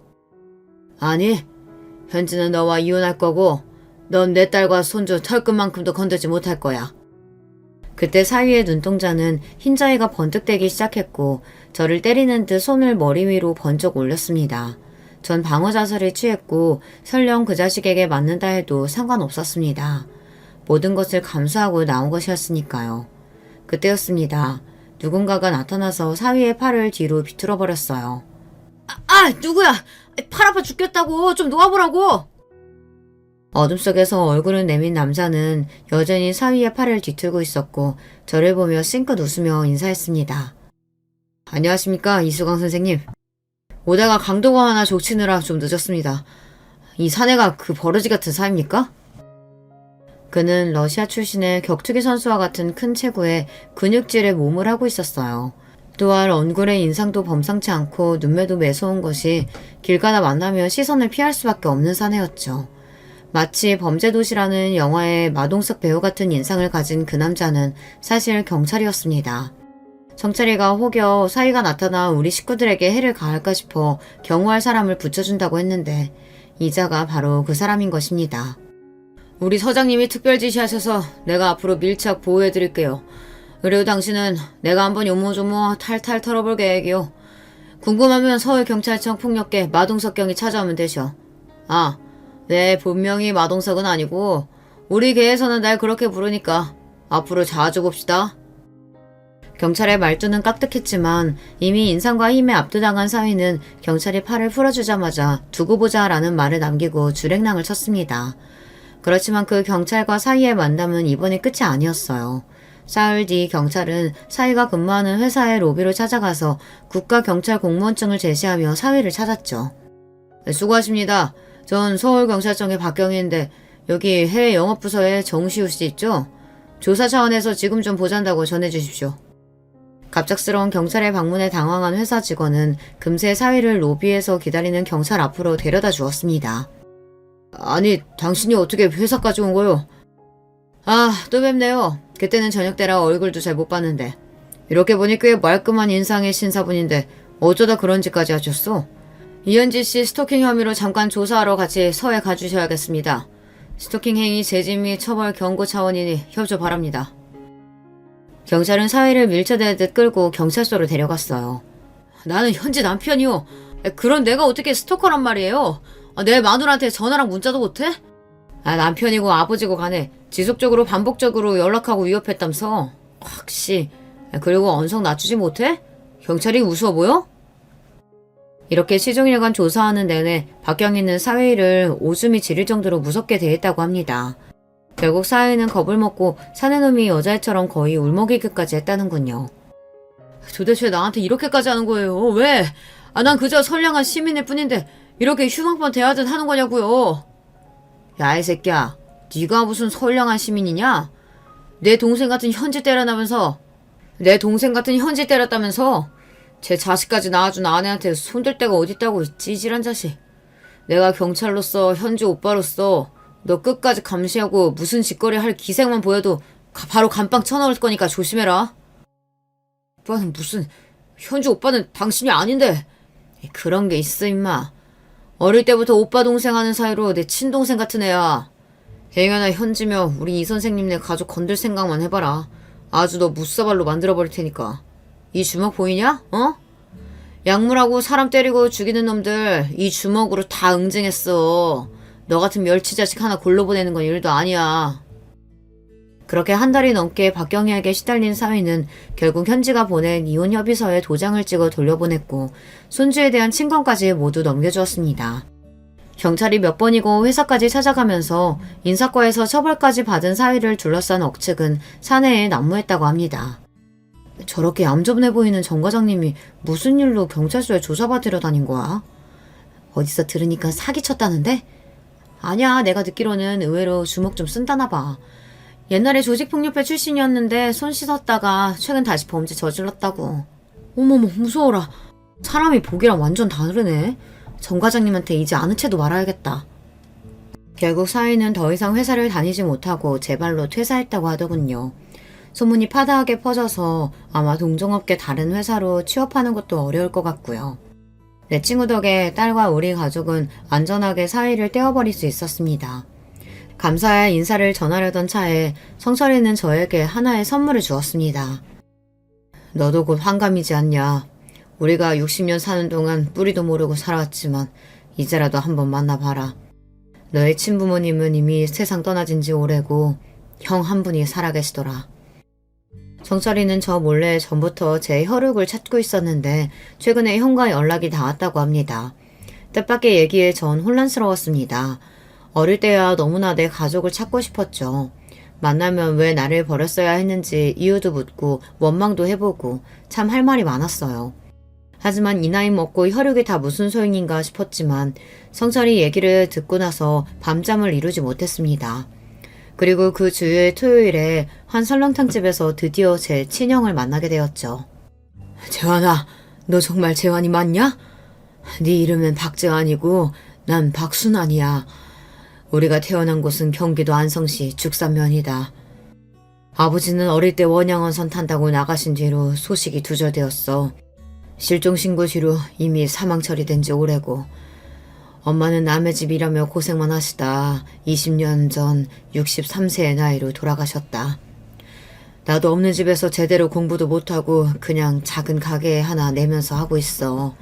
아니, 현지는 너와 이혼할 거고 넌 내 딸과 손주 털끝만큼도 건들지 못할 거야. 그때 사위의 눈동자는 흰자위가 번뜩대기 시작했고 저를 때리는 듯 손을 머리 위로 번쩍 올렸습니다. 전 방어 자세를 취했고 설령 그 자식에게 맞는다 해도 상관없었습니다. 모든 것을 감수하고 나온 것이었으니까요. 그때였습니다. 누군가가 나타나서 사위의 팔을 뒤로 비틀어 버렸어요. 누구야? 팔 아파 죽겠다고. 좀 놓아보라고. 어둠 속에서 얼굴을 내민 남자는 여전히 사위의 팔을 뒤틀고 있었고 저를 보며 싱긋 웃으며 인사했습니다. 안녕하십니까, 이수강 선생님. 오다가 강도가 하나 족치느라 좀 늦었습니다. 이 사내가 그 버러지 같은 사입니까? 그는 러시아 출신의 격투기 선수와 같은 큰 체구에 근육질의 몸을 하고 있었어요. 또한 얼굴의 인상도 범상치 않고 눈매도 매서운 것이 길 가다 만나면 시선을 피할 수밖에 없는 사내였죠. 마치 범죄도시라는 영화의 마동석 배우 같은 인상을 가진 그 남자는 사실 경찰이었습니다. 경찰이가 혹여 사위가 나타나 우리 식구들에게 해를 가할까 싶어 경호할 사람을 붙여준다고 했는데 이자가 바로 그 사람인 것입니다. 우리 서장님이 특별 지시하셔서 내가 앞으로 밀착 보호해드릴게요. 그리고 당신은 내가 한번 요모조모 탈탈 털어볼 계획이요. 궁금하면 서울경찰청 폭력계 마동석경이 찾아오면 되셔. 네, 분명히 마동석은 아니고 우리 계에서는 날 그렇게 부르니까 앞으로 자주 봅시다. 경찰의 말투는 깍듯했지만 이미 인상과 힘에 압도당한 사위는 경찰이 팔을 풀어주자마자 두고 보자라는 말을 남기고 줄행랑을 쳤습니다. 그렇지만 그 경찰과 사위의 만남은 이번이 끝이 아니었어요. 사흘 뒤 경찰은 사위가 근무하는 회사의 로비로 찾아가서 국가경찰 공무원증을 제시하며 사위를 찾았죠. 수고하십니다. 전 서울경찰청의 박경희인데 여기 해외 영업부서에 정시우 씨 있죠? 조사 차원에서 지금 좀 보잔다고 전해주십시오. 갑작스러운 경찰의 방문에 당황한 회사 직원은 금세 사위를 로비에서 기다리는 경찰 앞으로 데려다 주었습니다. 아니, 당신이 어떻게 회사까지 온 거요? 또 뵙네요. 그때는 저녁때라 얼굴도 잘 못 봤는데. 이렇게 보니 꽤 말끔한 인상의 신사분인데 어쩌다 그런 짓까지 하셨어? 이현지 씨 스토킹 혐의로 잠깐 조사하러 같이 서에 가주셔야겠습니다. 스토킹 행위 재진 및 처벌 경고 차원이니 협조 바랍니다. 경찰은 사위를 밀쳐대듯 끌고 경찰서로 데려갔어요. 나는 현지 남편이요. 그런 내가 어떻게 스토커란 말이에요. 내 마누라한테 전화랑 문자도 못해? 남편이고 아버지고 간에 지속적으로 반복적으로 연락하고 위협했다면서. 확시. 그리고 언성 낮추지 못해? 경찰이 우스워 보여? 이렇게 시종일관 조사하는 내내 박경희는 사위를 오줌이 지릴 정도로 무섭게 대했다고 합니다. 결국 사위는 겁을 먹고 사내놈이 여자애처럼 거의 울먹이기까지 했다는군요. 도대체 나한테 이렇게까지 하는 거예요. 왜? 난 그저 선량한 시민일 뿐인데 이렇게 흉악한 대하듯 하는 거냐고요. 야, 이 새끼야. 네가 무슨 선량한 시민이냐? 내 동생 같은 현지 때렸다면서 제 자식까지 낳아준 아내한테 손댈 데가 어딨다고, 이 찌질한 자식. 내가 경찰로서 현지 오빠로서 너 끝까지 감시하고 무슨 짓거리 할 기색만 보여도 바로 감빵 쳐넣을 거니까 조심해라. 오빠는 무슨, 현지 오빠는 당신이 아닌데. 그런 게 있어 임마. 어릴 때부터 오빠 동생 하는 사이로 내 친동생 같은 애야. 행여나 현지며 우리 이 선생님네 가족 건들 생각만 해봐라. 아주 너 무사발로 만들어버릴 테니까. 이 주먹 보이냐? 어? 약물하고 사람 때리고 죽이는 놈들 이 주먹으로 다 응징했어. 너 같은 멸치 자식 하나 골로 보내는 건 일도 아니야. 그렇게 한 달이 넘게 박경희에게 시달린 사위는 결국 현지가 보낸 이혼 협의서에 도장을 찍어 돌려보냈고 손주에 대한 친권까지 모두 넘겨주었습니다. 경찰이 몇 번이고 회사까지 찾아가면서 인사과에서 처벌까지 받은 사위를 둘러싼 억측은 사내에 난무했다고 합니다. 저렇게 얌전해 보이는 정 과장님이 무슨 일로 경찰서에 조사받으러 다닌 거야? 어디서 들으니까 사기쳤다는데? 아니야, 내가 듣기로는 의외로 주먹 좀 쓴다나 봐. 옛날에 조직폭력배 출신이었는데 손 씻었다가 최근 다시 범죄 저질렀다고. 어머머, 무서워라. 사람이 보기랑 완전 다르네. 정 과장님한테 이제 아는 채도 말아야겠다. 결국 사위는 더 이상 회사를 다니지 못하고 제 발로 퇴사했다고 하더군요. 소문이 파다하게 퍼져서 아마 동종업계 다른 회사로 취업하는 것도 어려울 것 같고요. 내 친구 덕에 딸과 우리 가족은 안전하게 사위를 떼어버릴 수 있었습니다. 감사의 인사를 전하려던 차에 성철이는 저에게 하나의 선물을 주었습니다. 너도 곧 환갑이지 않냐. 우리가 60년 사는 동안 뿌리도 모르고 살아왔지만 이제라도 한번 만나봐라. 너의 친부모님은 이미 세상 떠나진 지 오래고 형 한 분이 살아계시더라. 정철이는 저 몰래 전부터 제 혈육을 찾고 있었는데 최근에 형과 연락이 닿았다고 합니다. 뜻밖의 얘기에 전 혼란스러웠습니다. 어릴 때야 너무나 내 가족을 찾고 싶었죠. 만나면 왜 나를 버렸어야 했는지 이유도 묻고 원망도 해보고 참 할 말이 많았어요. 하지만 이 나이 먹고 혈육이 다 무슨 소용인가 싶었지만 성철이 얘기를 듣고 나서 밤잠을 이루지 못했습니다. 그리고 그 주요일 토요일에 한 설렁탕집에서 드디어 제 친형을 만나게 되었죠. 재환아, 너 정말 재환이 맞냐? 네 이름은 박재환이고 난 박순환이야. 우리가 태어난 곳은 경기도 안성시 죽산면이다. 아버지는 어릴 때 원양어선 탄다고 나가신 뒤로 소식이 두절되었어. 실종신고 뒤로 이미 사망 처리된 지 오래고 엄마는 남의 집 일하며 고생만 하시다 20년 전 63세의 나이로 돌아가셨다. 나도 없는 집에서 제대로 공부도 못하고 그냥 작은 가게 하나 내면서 하고 있어.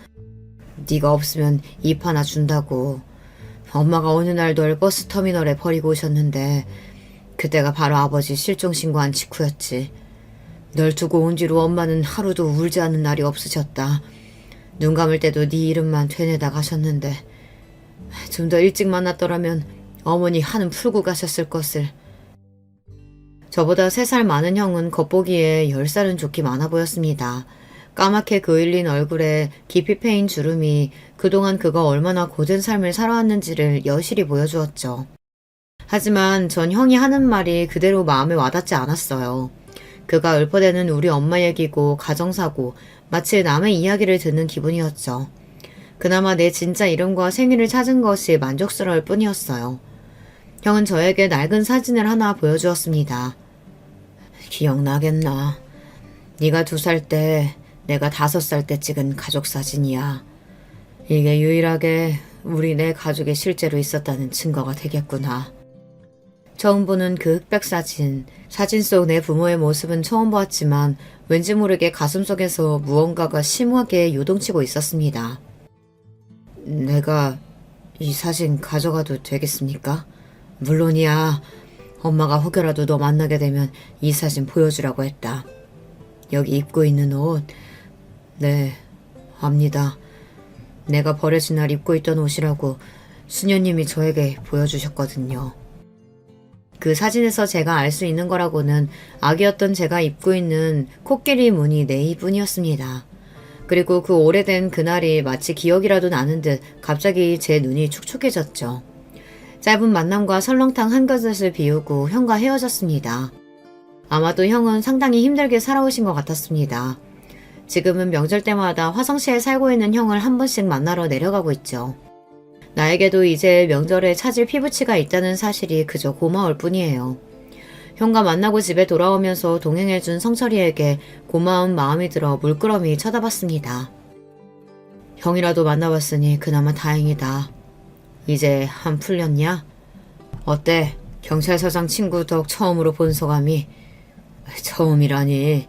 네가 없으면 입 하나 준다고. 엄마가 어느 날 널 버스터미널에 버리고 오셨는데 그때가 바로 아버지 실종신고한 직후였지. 널 두고 온 뒤로 엄마는 하루도 울지 않는 날이 없으셨다. 눈 감을 때도 네 이름만 되뇌다 가셨는데 좀 더 일찍 만났더라면 어머니 한은 풀고 가셨을 것을. 저보다 3살 많은 형은 겉보기에 10살은 좋게 많아 보였습니다. 까맣게 그을린 얼굴에 깊이 패인 주름이 그동안 그가 얼마나 고된 삶을 살아왔는지를 여실히 보여주었죠. 하지만 전 형이 하는 말이 그대로 마음에 와닿지 않았어요. 그가 읊어대는 우리 엄마 얘기고 가정사고 마치 남의 이야기를 듣는 기분이었죠. 그나마 내 진짜 이름과 생일을 찾은 것이 만족스러울 뿐이었어요. 형은 저에게 낡은 사진을 하나 보여주었습니다. 기억나겠나? 네가 2살 때 내가 5살 때 찍은 가족사진이야. 이게 유일하게 우리 내 가족이 실제로 있었다는 증거가 되겠구나. 처음 보는 그 흑백 사진 속 내 부모의 모습은 처음 보았지만 왠지 모르게 가슴속에서 무언가가 심하게 요동치고 있었습니다. 내가 이 사진 가져가도 되겠습니까? 물론이야. 엄마가 혹여라도 너 만나게 되면 이 사진 보여주라고 했다. 여기 입고 있는 옷. 네, 압니다. 내가 버려진 날 입고 있던 옷이라고 수녀님이 저에게 보여주셨거든요. 그 사진에서 제가 알 수 있는 거라고는 아기였던 제가 입고 있는 코끼리 무늬 네이뿐이었습니다. 그리고 그 오래된 그날이 마치 기억이라도 나는 듯 갑자기 제 눈이 촉촉해졌죠. 짧은 만남과 설렁탕 한 그릇을 비우고 형과 헤어졌습니다. 아마도 형은 상당히 힘들게 살아오신 것 같았습니다. 지금은 명절 때마다 화성시에 살고 있는 형을 한 번씩 만나러 내려가고 있죠. 나에게도 이제 명절에 찾을 피부치가 있다는 사실이 그저 고마울 뿐이에요. 형과 만나고 집에 돌아오면서 동행해준 성철이에게 고마운 마음이 들어 물끄러미 쳐다봤습니다. 형이라도 만나봤으니 그나마 다행이다. 이제 한 풀렸냐? 어때? 경찰서장 친구 덕 처음으로 본 소감이? 처음이라니.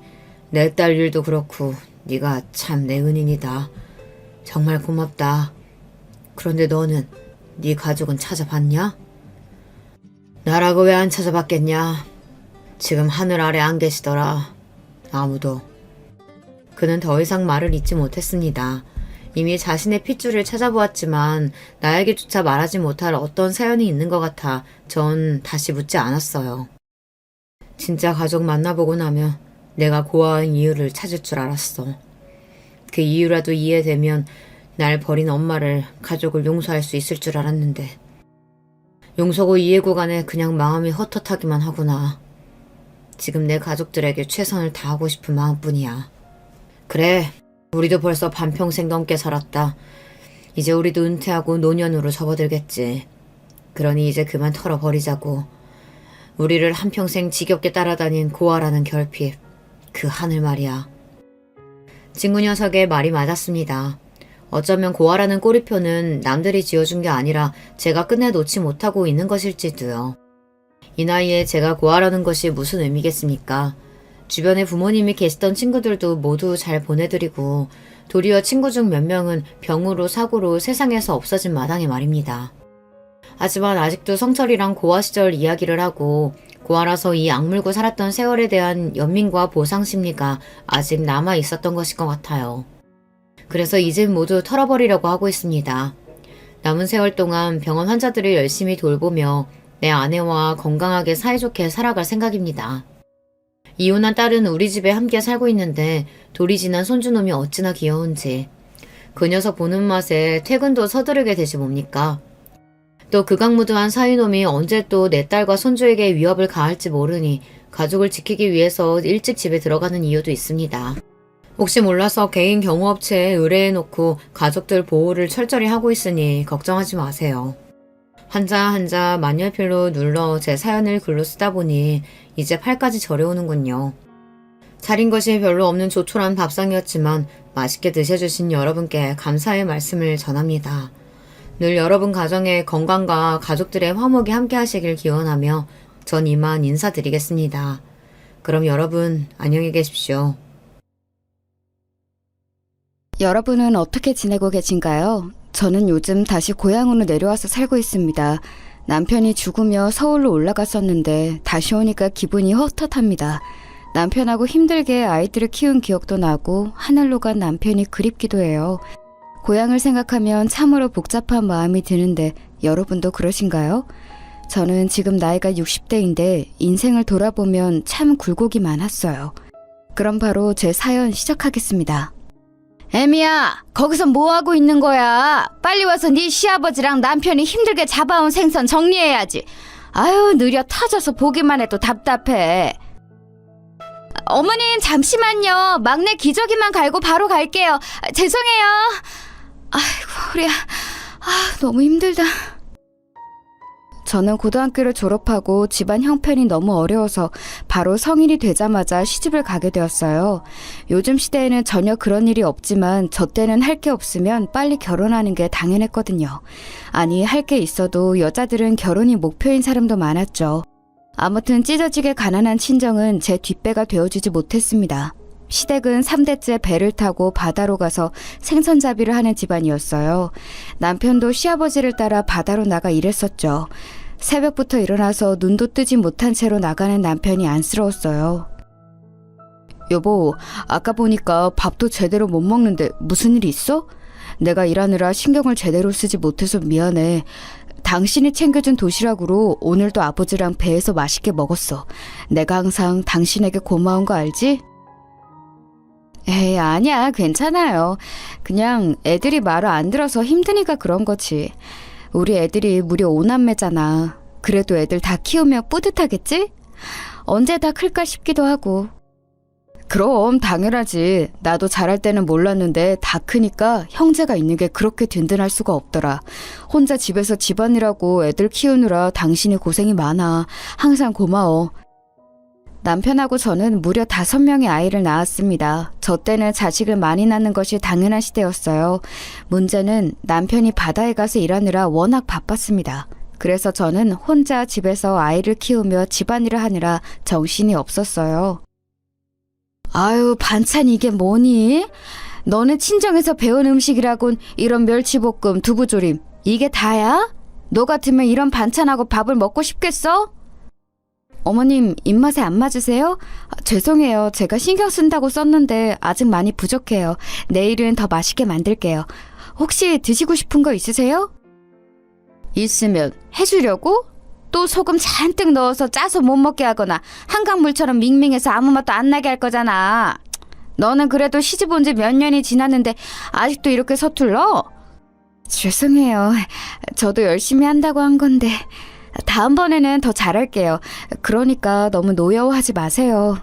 내 딸 일도 그렇고 네가 참 내 은인이다. 정말 고맙다. 그런데 너는 네 가족은 찾아봤냐? 나라고 왜 안 찾아봤겠냐? 지금 하늘 아래 안 계시더라. 아무도. 그는 더 이상 말을 잇지 못했습니다. 이미 자신의 핏줄을 찾아보았지만 나에게조차 말하지 못할 어떤 사연이 있는 것 같아 전 다시 묻지 않았어요. 진짜 가족 만나보고 나면 내가 고아인 이유를 찾을 줄 알았어. 그 이유라도 이해되면 날 버린 엄마를, 가족을 용서할 수 있을 줄 알았는데 용서고 이해고 간에 그냥 마음이 헛헛하기만 하구나. 지금 내 가족들에게 최선을 다하고 싶은 마음뿐이야. 그래, 우리도 벌써 반평생 넘게 살았다. 이제 우리도 은퇴하고 노년으로 접어들겠지. 그러니 이제 그만 털어버리자고. 우리를 한평생 지겹게 따라다닌 고아라는 결핍, 그 하늘 말이야. 친구 녀석의 말이 맞았습니다. 어쩌면 고아라는 꼬리표는 남들이 지어준 게 아니라 제가 끝내 놓지 못하고 있는 것일지도요. 이 나이에 제가 고아라는 것이 무슨 의미겠습니까? 주변에 부모님이 계시던 친구들도 모두 잘 보내드리고 도리어 친구 중 몇 명은 병으로 사고로 세상에서 없어진 마당에 말입니다. 하지만 아직도 성철이랑 고아 시절 이야기를 하고 고아라서 이 악물고 살았던 세월에 대한 연민과 보상 심리가 아직 남아 있었던 것일 것 같아요. 그래서 이젠 모두 털어버리려고 하고 있습니다. 남은 세월 동안 병원 환자들을 열심히 돌보며 내 아내와 건강하게 사이좋게 살아갈 생각입니다. 이혼한 딸은 우리 집에 함께 살고 있는데 돌이 지난 손주놈이 어찌나 귀여운지. 그 녀석 보는 맛에 퇴근도 서두르게 되지 뭡니까? 또 극악무도한 사위놈이 언제 또 내 딸과 손주에게 위협을 가할지 모르니 가족을 지키기 위해서 일찍 집에 들어가는 이유도 있습니다. 혹시 몰라서 개인 경호업체에 의뢰해놓고 가족들 보호를 철저히 하고 있으니 걱정하지 마세요. 한자 만열필로 눌러 제 사연을 글로 쓰다 보니 이제 팔까지 저려오는군요. 차린 것이 별로 없는 조촐한 밥상이었지만 맛있게 드셔주신 여러분께 감사의 말씀을 전합니다. 늘 여러분 가정의 건강과 가족들의 화목이 함께 하시길 기원하며 전 이만 인사드리겠습니다. 그럼 여러분 안녕히 계십시오. 여러분은 어떻게 지내고 계신가요? 저는 요즘 다시 고향으로 내려와서 살고 있습니다. 남편이 죽으며 서울로 올라갔었는데 다시 오니까 기분이 헛헛합니다. 남편하고 힘들게 아이들을 키운 기억도 나고 하늘로 간 남편이 그립기도 해요. 고향을 생각하면 참으로 복잡한 마음이 드는데 여러분도 그러신가요? 저는 지금 나이가 60대인데 인생을 돌아보면 참 굴곡이 많았어요. 그럼 바로 제 사연 시작하겠습니다. 애미야, 거기서 뭐하고 있는 거야? 빨리 와서 네 시아버지랑 남편이 힘들게 잡아온 생선 정리해야지. 아유, 느려 터져서 보기만 해도 답답해. 어머님, 잠시만요. 막내 기저귀만 갈고 바로 갈게요. 죄송해요. 아이고, 우리야. 너무 힘들다. 저는 고등학교를 졸업하고 집안 형편이 너무 어려워서 바로 성인이 되자마자 시집을 가게 되었어요. 요즘 시대에는 전혀 그런 일이 없지만 저 때는 할 게 없으면 빨리 결혼하는 게 당연했거든요. 아니, 할 게 있어도 여자들은 결혼이 목표인 사람도 많았죠. 아무튼 찢어지게 가난한 친정은 제 뒷배가 되어주지 못했습니다. 시댁은 3대째 배를 타고 바다로 가서 생선잡이를 하는 집안이었어요. 남편도 시아버지를 따라 바다로 나가 일했었죠. 새벽부터 일어나서 눈도 뜨지 못한 채로 나가는 남편이 안쓰러웠어요. 여보, 아까 보니까 밥도 제대로 못 먹는데 무슨 일 있어? 내가 일하느라 신경을 제대로 쓰지 못해서 미안해. 당신이 챙겨준 도시락으로 오늘도 아버지랑 배에서 맛있게 먹었어. 내가 항상 당신에게 고마운 거 알지? 에이, 아니야, 괜찮아요. 그냥 애들이 말을 안 들어서 힘드니까 그런 거지. 우리 애들이 무려 5남매잖아. 그래도 애들 다 키우면 뿌듯하겠지? 언제 다 클까 싶기도 하고. 그럼 당연하지. 나도 잘할 때는 몰랐는데 다 크니까 형제가 있는 게 그렇게 든든할 수가 없더라. 혼자 집에서 집안일하고 애들 키우느라 당신이 고생이 많아. 항상 고마워. 남편하고 저는 무려 5명의 아이를 낳았습니다. 저 때는 자식을 많이 낳는 것이 당연한 시대였어요. 문제는 남편이 바다에 가서 일하느라 워낙 바빴습니다. 그래서 저는 혼자 집에서 아이를 키우며 집안일을 하느라 정신이 없었어요. 아유, 반찬 이게 뭐니? 너는 친정에서 배운 음식이라곤 이런 멸치볶음, 두부조림 이게 다야? 너 같으면 이런 반찬하고 밥을 먹고 싶겠어? 어머님, 입맛에 안 맞으세요? 죄송해요. 제가 신경 쓴다고 썼는데 아직 많이 부족해요. 내일은 더 맛있게 만들게요. 혹시 드시고 싶은 거 있으세요? 있으면 해주려고? 또 소금 잔뜩 넣어서 짜서 못 먹게 하거나 한강물처럼 밍밍해서 아무 맛도 안 나게 할 거잖아. 너는 그래도 시집 온 지 몇 년이 지났는데 아직도 이렇게 서툴러? 죄송해요. 저도 열심히 한다고 한 건데 다음번에는 더 잘할게요. 그러니까 너무 노여워하지 마세요.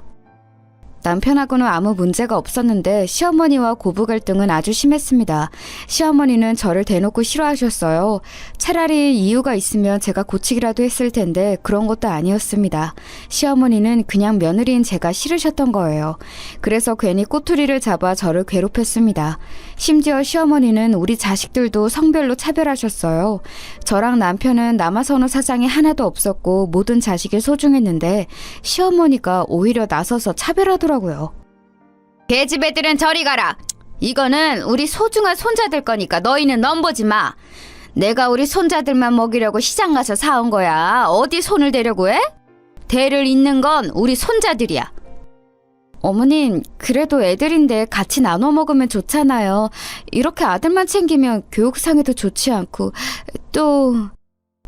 남편하고는 아무 문제가 없었는데 시어머니와 고부 갈등은 아주 심했습니다. 시어머니는 저를 대놓고 싫어하셨어요. 차라리 이유가 있으면 제가 고치기라도 했을 텐데 그런 것도 아니었습니다. 시어머니는 그냥 며느리인 제가 싫으셨던 거예요. 그래서 괜히 꼬투리를 잡아 저를 괴롭혔습니다. 심지어 시어머니는 우리 자식들도 성별로 차별하셨어요. 저랑 남편은 남아선호 사상이 하나도 없었고 모든 자식이 소중했는데 시어머니가 오히려 나서서 차별하더라고요. 계집 애들은 저리 가라. 이거는 우리 소중한 손자들 거니까 너희는 넘보지 마. 내가 우리 손자들만 먹이려고 시장 가서 사온 거야. 어디 손을 대려고 해? 대를 잇는 건 우리 손자들이야. 어머님, 그래도 애들인데 같이 나눠 먹으면 좋잖아요. 이렇게 아들만 챙기면 교육상에도 좋지 않고 또...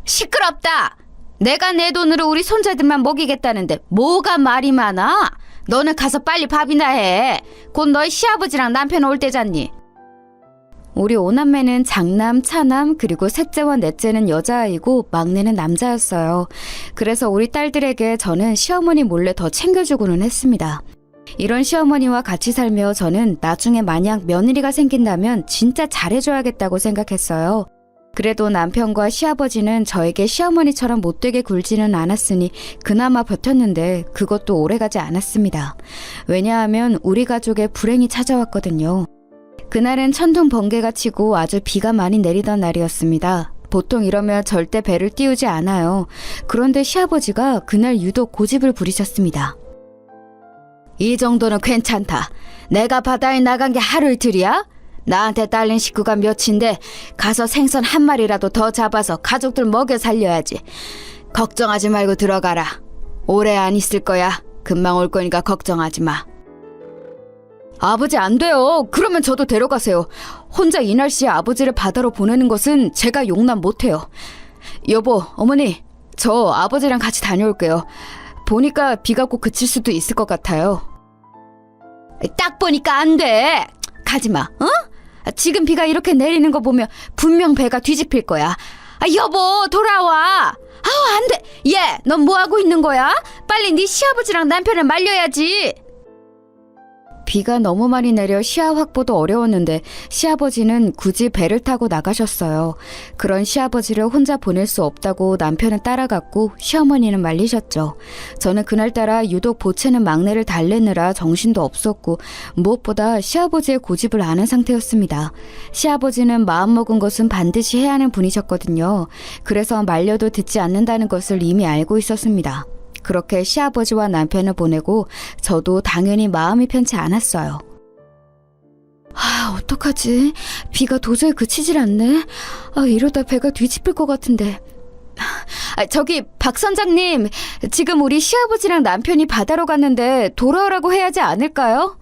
시끄럽다. 내가 내 돈으로 우리 손자들만 먹이겠다는데 뭐가 말이 많아? 너는 가서 빨리 밥이나 해. 곧 너희 시아버지랑 남편 올 때잖니. 우리 오남매는 장남, 차남, 그리고 셋째와 넷째는 여자아이고 막내는 남자였어요. 그래서 우리 딸들에게 저는 시어머니 몰래 더 챙겨주고는 했습니다. 이런 시어머니와 같이 살며 저는 나중에 만약 며느리가 생긴다면 진짜 잘해줘야겠다고 생각했어요. 그래도 남편과 시아버지는 저에게 시어머니처럼 못되게 굴지는 않았으니 그나마 버텼는데 그것도 오래가지 않았습니다. 왜냐하면 우리 가족에 불행이 찾아왔거든요. 그날은 천둥 번개가 치고 아주 비가 많이 내리던 날이었습니다. 보통 이러면 절대 배를 띄우지 않아요. 그런데 시아버지가 그날 유독 고집을 부리셨습니다. 이 정도는 괜찮다. 내가 바다에 나간 게 하루 이틀이야? 나한테 딸린 식구가 몇인데 가서 생선 한 마리라도 더 잡아서 가족들 먹여 살려야지. 걱정하지 말고 들어가라. 오래 안 있을 거야. 금방 올 거니까 걱정하지 마. 아버지 안 돼요. 그러면 저도 데려가세요. 혼자 이 날씨에 아버지를 바다로 보내는 것은 제가 용납 못해요. 여보, 어머니, 저 아버지랑 같이 다녀올게요. 보니까 비가 곧 그칠 수도 있을 것 같아요. 딱 보니까 안 돼. 가지마, 어? 지금 비가 이렇게 내리는 거 보면 분명 배가 뒤집힐 거야. 여보, 돌아와. 안 돼. 얘, 넌 뭐 하고 있는 거야? 빨리 네 시아버지랑 남편을 말려야지. 비가 너무 많이 내려 시야 확보도 어려웠는데 시아버지는 굳이 배를 타고 나가셨어요. 그런 시아버지를 혼자 보낼 수 없다고 남편은 따라갔고 시어머니는 말리셨죠. 저는 그날따라 유독 보채는 막내를 달래느라 정신도 없었고 무엇보다 시아버지의 고집을 아는 상태였습니다. 시아버지는 마음먹은 것은 반드시 해야 하는 분이셨거든요. 그래서 말려도 듣지 않는다는 것을 이미 알고 있었습니다. 그렇게 시아버지와 남편을 보내고 저도 당연히 마음이 편치 않았어요. 어떡하지? 비가 도저히 그치질 않네. 이러다 배가 뒤집힐 것 같은데. 저기 박 선장님, 지금 우리 시아버지랑 남편이 바다로 갔는데 돌아오라고 해야지 않을까요?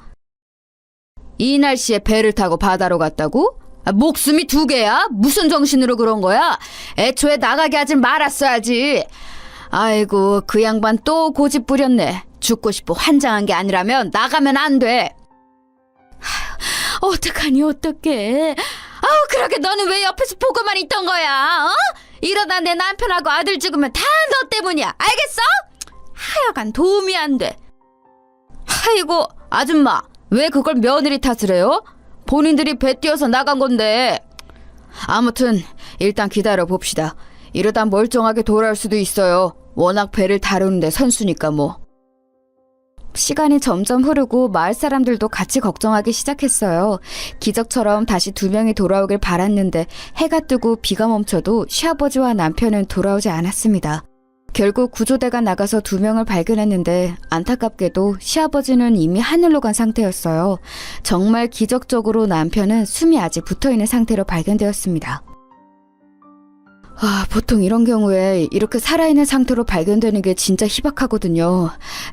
이 날씨에 배를 타고 바다로 갔다고? 목숨이 두 개야? 무슨 정신으로 그런 거야? 애초에 나가게 하지 말았어야지. 아이고, 그 양반 또 고집 부렸네. 죽고 싶어 환장한 게 아니라면 나가면 안 돼. 어떡하니 어떡해. 그러게 너는 왜 옆에서 보고만 있던 거야? 이러다 내 남편하고 아들 죽으면 다 너 때문이야. 알겠어? 하여간 도움이 안 돼. 아이고, 아줌마, 왜 그걸 며느리 탓을 해요? 본인들이 배 띄어서 나간 건데. 아무튼 일단 기다려 봅시다. 이러다 멀쩡하게 돌아올 수도 있어요. 워낙 배를 다루는데 선수니까 뭐. 시간이 점점 흐르고 마을 사람들도 같이 걱정하기 시작했어요. 기적처럼 다시 2명이 돌아오길 바랐는데 해가 뜨고 비가 멈춰도 시아버지와 남편은 돌아오지 않았습니다. 결국 구조대가 나가서 2명을 발견했는데 안타깝게도 시아버지는 이미 하늘로 간 상태였어요. 정말 기적적으로 남편은 숨이 아직 붙어있는 상태로 발견되었습니다. 보통 이런 경우에 이렇게 살아있는 상태로 발견되는 게 진짜 희박하거든요.